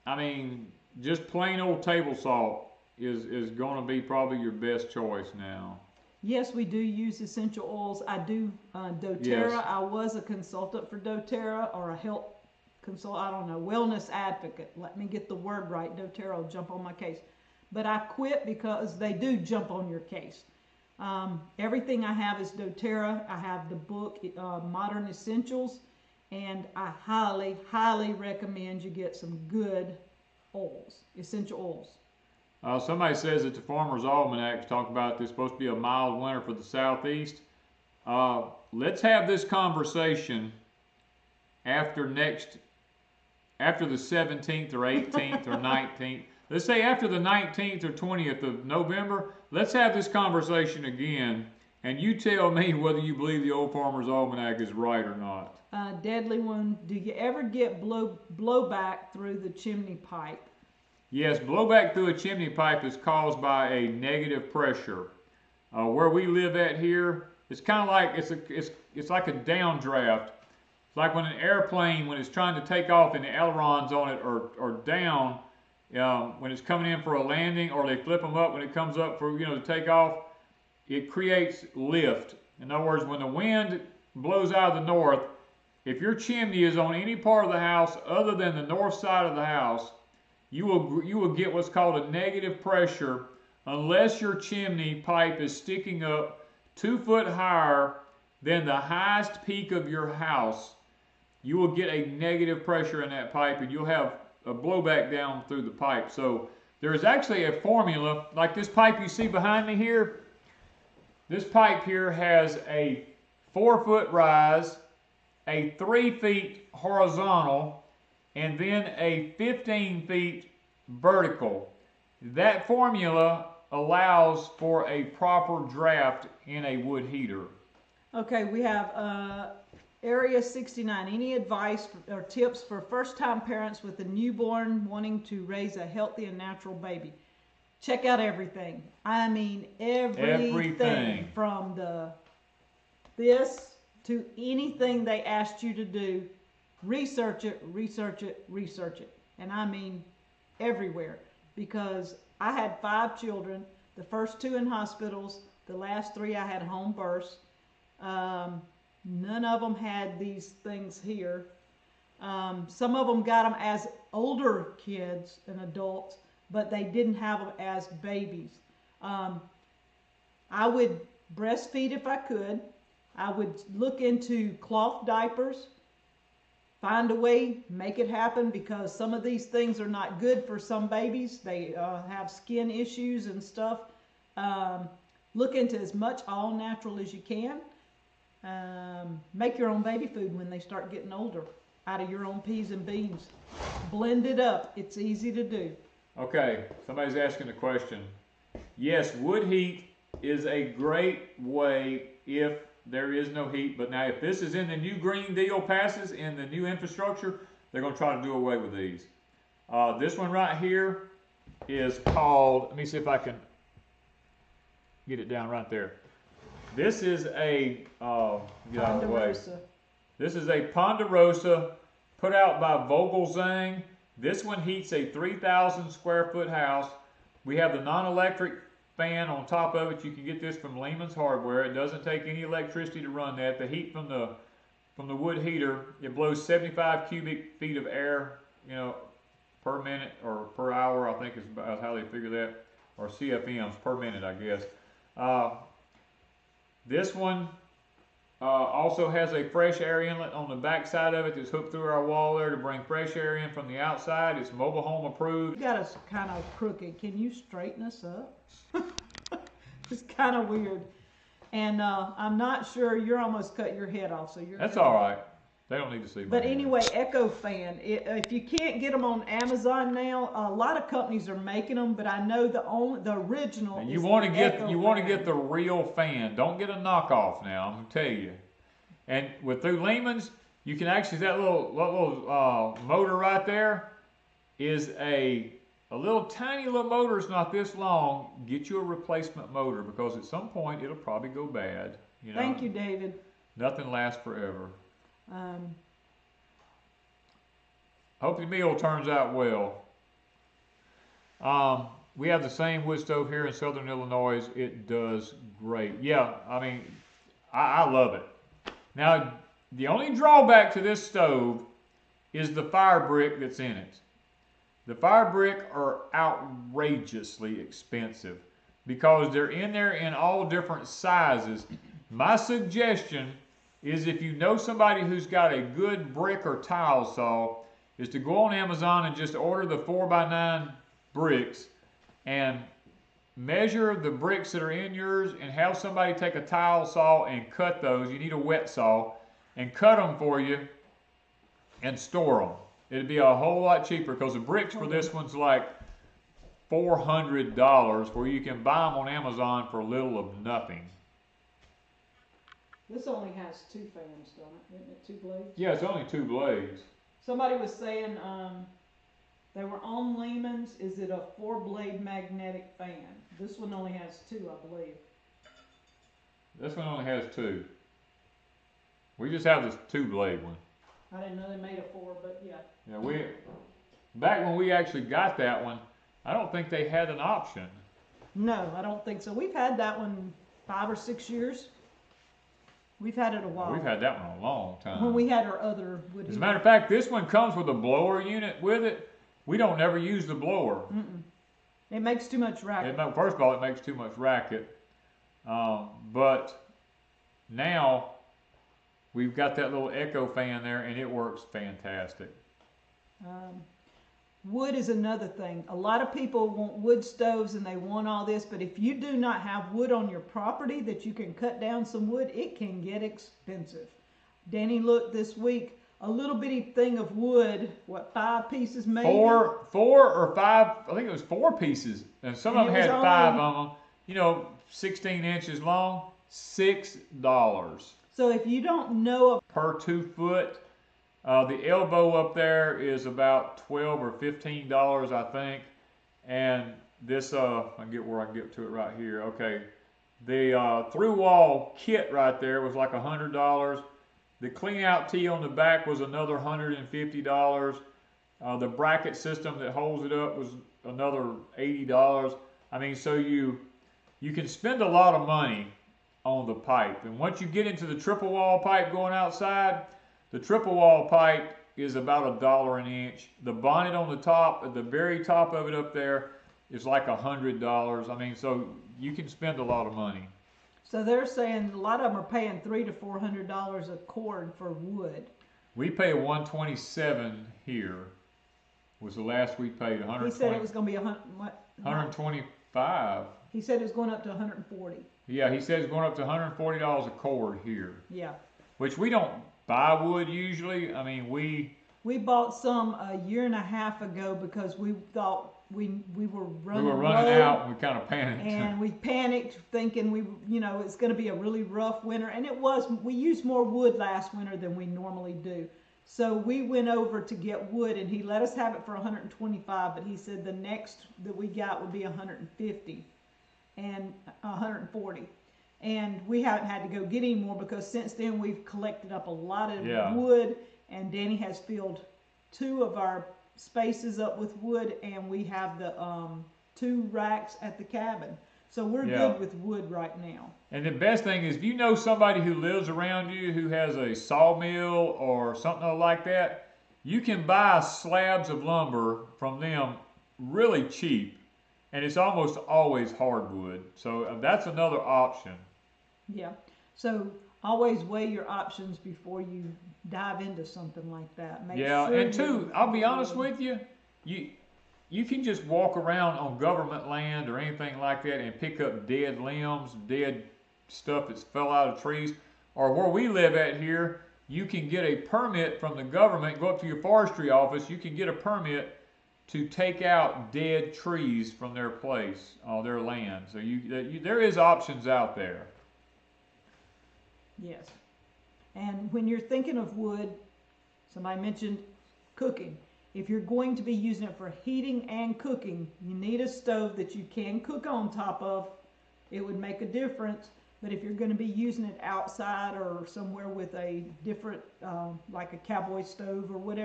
I mean, just plain old table salt is going to be probably your best choice now. Yes, we do use essential oils. I do doTERRA. Yes. I was a consultant for doTERRA, or a health I don't know, wellness advocate. Let me get the word right. doTERRA will jump on my case. But I quit because they do jump on your case. Everything I have is doTERRA. I have the book, Modern Essentials, and I highly, highly recommend you get some good oils, essential oils. Somebody says that the Farmer's Almanac talk about this supposed to be a mild winter for the southeast. Let's have this conversation after the 17th or 18th or 19th. Let's say after the 19th or 20th of November, let's have this conversation again, and you tell me whether you believe the old Farmer's Almanac is right or not. Deadly one, do you ever get blowback through the chimney pipe? Yes, blowback through a chimney pipe is caused by a negative pressure. Where we live at here, it's kind of like it's like a downdraft. It's like when an airplane, when it's trying to take off and the ailerons on it are down, when it's coming in for a landing, or they flip them up when it comes up for to take off, it creates lift. In other words, when the wind blows out of the north, if your chimney is on any part of the house other than the north side of the house, you will get what's called a negative pressure unless your chimney pipe is sticking up 2 foot higher than the highest peak of your house. You will get a negative pressure in that pipe, and you'll have a blowback down through the pipe. So there is actually a formula, like this pipe you see behind me here. This pipe here has a 4 foot rise, a 3 feet horizontal, and then a 15 feet vertical. That formula allows for a proper draft in a wood heater. Okay, we have Area 69, any advice or tips for first-time parents with a newborn wanting to raise a healthy and natural baby? Check out everything. I mean everything. From this to anything they asked you to do. Research it, research it, research it. And I mean everywhere. Because I had 5 children, the first 2 in hospitals, the last 3 I had home births. None of them had these things here. Some of them got them as older kids and adults, but they didn't have them as babies. I would breastfeed if I could. I would look into cloth diapers. Find a way, make it happen, because some of these things are not good for some babies. They have skin issues and stuff. Look into as much all natural as you can. Make your own baby food when they start getting older out of your own peas and beans. Blend it up. It's easy to do. Okay, somebody's asking a question. Yes, wood heat is a great way if there is no heat, but now if this is in the new Green Deal passes in the new infrastructure, they're going to try to do away with these. This one right here is called, let me see if I can get it down right there. This is a, get out of the way. This is a Ponderosa put out by Vogelzang. This one heats a 3,000 square foot house. We have the non-electric fan on top of it. You can get this from Lehman's Hardware. It doesn't take any electricity to run that. The heat from the wood heater, it blows 75 cubic feet of air, you know, per minute or per hour, I think is about how they figure that, or CFMs per minute, I guess. This one also has a fresh air inlet on the back side of it that's hooked through our wall there to bring fresh air in from the outside. It's mobile home approved. You got us kind of crooked. Can you straighten us up? It's kind of weird. And I'm not sure, you're almost cut your head off, so you're That's all right. They don't need to see my But hand. anyway, Echo Fan. If you can't get them on Amazon now, a lot of companies are making them, but I know the original. You want to get the real fan. Don't get a knockoff now. I'm gonna tell you. And through Lehman's, you can actually, that little motor right there is a little tiny little motor. It's not this long. Get you a replacement motor, because at some point it'll probably go bad. You know? Thank you, David. Nothing lasts forever. Hope your meal turns out well. We have the same wood stove here in Southern Illinois. It does great. Yeah, I mean, I love it. Now, the only drawback to this stove is the fire brick that's in it. The fire brick are outrageously expensive because they're in there in all different sizes. My suggestion is, if you know somebody who's got a good brick or tile saw, is to go on Amazon and just order the 4x9 bricks and measure the bricks that are in yours and have somebody take a tile saw and cut those. You need a wet saw, and cut them for you and store them. It'd be a whole lot cheaper, because the bricks for this one's like $400, where you can buy them on Amazon for little of nothing. This only has 2 fans, don't it? Isn't it 2 blades? Yeah, it's only 2 blades. Somebody was saying they were on Lehman's. Is it a 4-blade magnetic fan? This one only has 2, I believe. This one only has 2. We just have this 2-blade one. I didn't know they made a 4, but yeah. Yeah, back when we actually got that one, I don't think they had an option. No, I don't think so. We've had that one 5 or 6 years. We've had it a while. We've had that one a long time. When we had our other wood heater. As a matter of fact, this one comes with a blower unit with it. We don't ever use the blower. It makes too much racket. First of all, it makes too much racket. But now we've got that little Echo fan there, and it works fantastic. Wood is another thing. A lot of people want wood stoves and they want all this, but if you do not have wood on your property that you can cut down some wood, it can get expensive. Danny looked this week, a little bitty thing of wood, what, 5 pieces maybe? 4 or 5, I think it was 4 pieces, and some of them had 5 of them, you know, 16 inches long, $6. So if you don't know per 2 foot, the elbow up there is about $12 or $15, I think. And this, I can get where I can get to it right here. Okay, the through wall kit right there was like $100. The clean out tee on the back was another $150. The bracket system that holds it up was another $80. I mean, so you can spend a lot of money on the pipe. And once you get into the triple wall pipe going outside, the triple wall pipe is about $1 an inch. The bonnet on the top, at the very top of it up there, is like $100. I mean, so you can spend a lot of money. So they're saying a lot of them are paying $300 to $400 a cord for wood. We pay $127 here. Was the last we paid 120. He said it was going to be 125. He said it was going up to 140. Yeah, he said it's going up to $140 a cord here. Yeah. Which we don't buy wood usually. I mean, we bought some a year and a half ago because we thought we were running out and we kind of panicked. And we panicked thinking it's going to be a really rough winter, and it was. We used more wood last winter than we normally do. So we went over to get wood, and he let us have it for 125, but he said the next that we got would be 150 and 140. And we haven't had to go get any more because since then we've collected up a lot of wood, and Danny has filled 2 of our spaces up with wood, and we have the 2 racks at the cabin. So we're good with wood right now. And the best thing is, if you know somebody who lives around you who has a sawmill or something like that, you can buy slabs of lumber from them really cheap. And it's almost always hardwood. So that's another option. Yeah. So always weigh your options before you dive into something like that. Make sure and too, I'll be honest with you, you can just walk around on government land or anything like that and pick up dead limbs, dead stuff that's fell out of trees. Or where we live at here, you can get a permit from the government, go up to your forestry office, you can get a permit to take out dead trees from their place, their land. So there is options out there. Yes. And when you're thinking of wood, somebody mentioned cooking. If you're going to be using it for heating and cooking, you need a stove that you can cook on top of. It would make a difference. But if you're going to be using it outside or somewhere with a different, like a cowboy stove or whatever,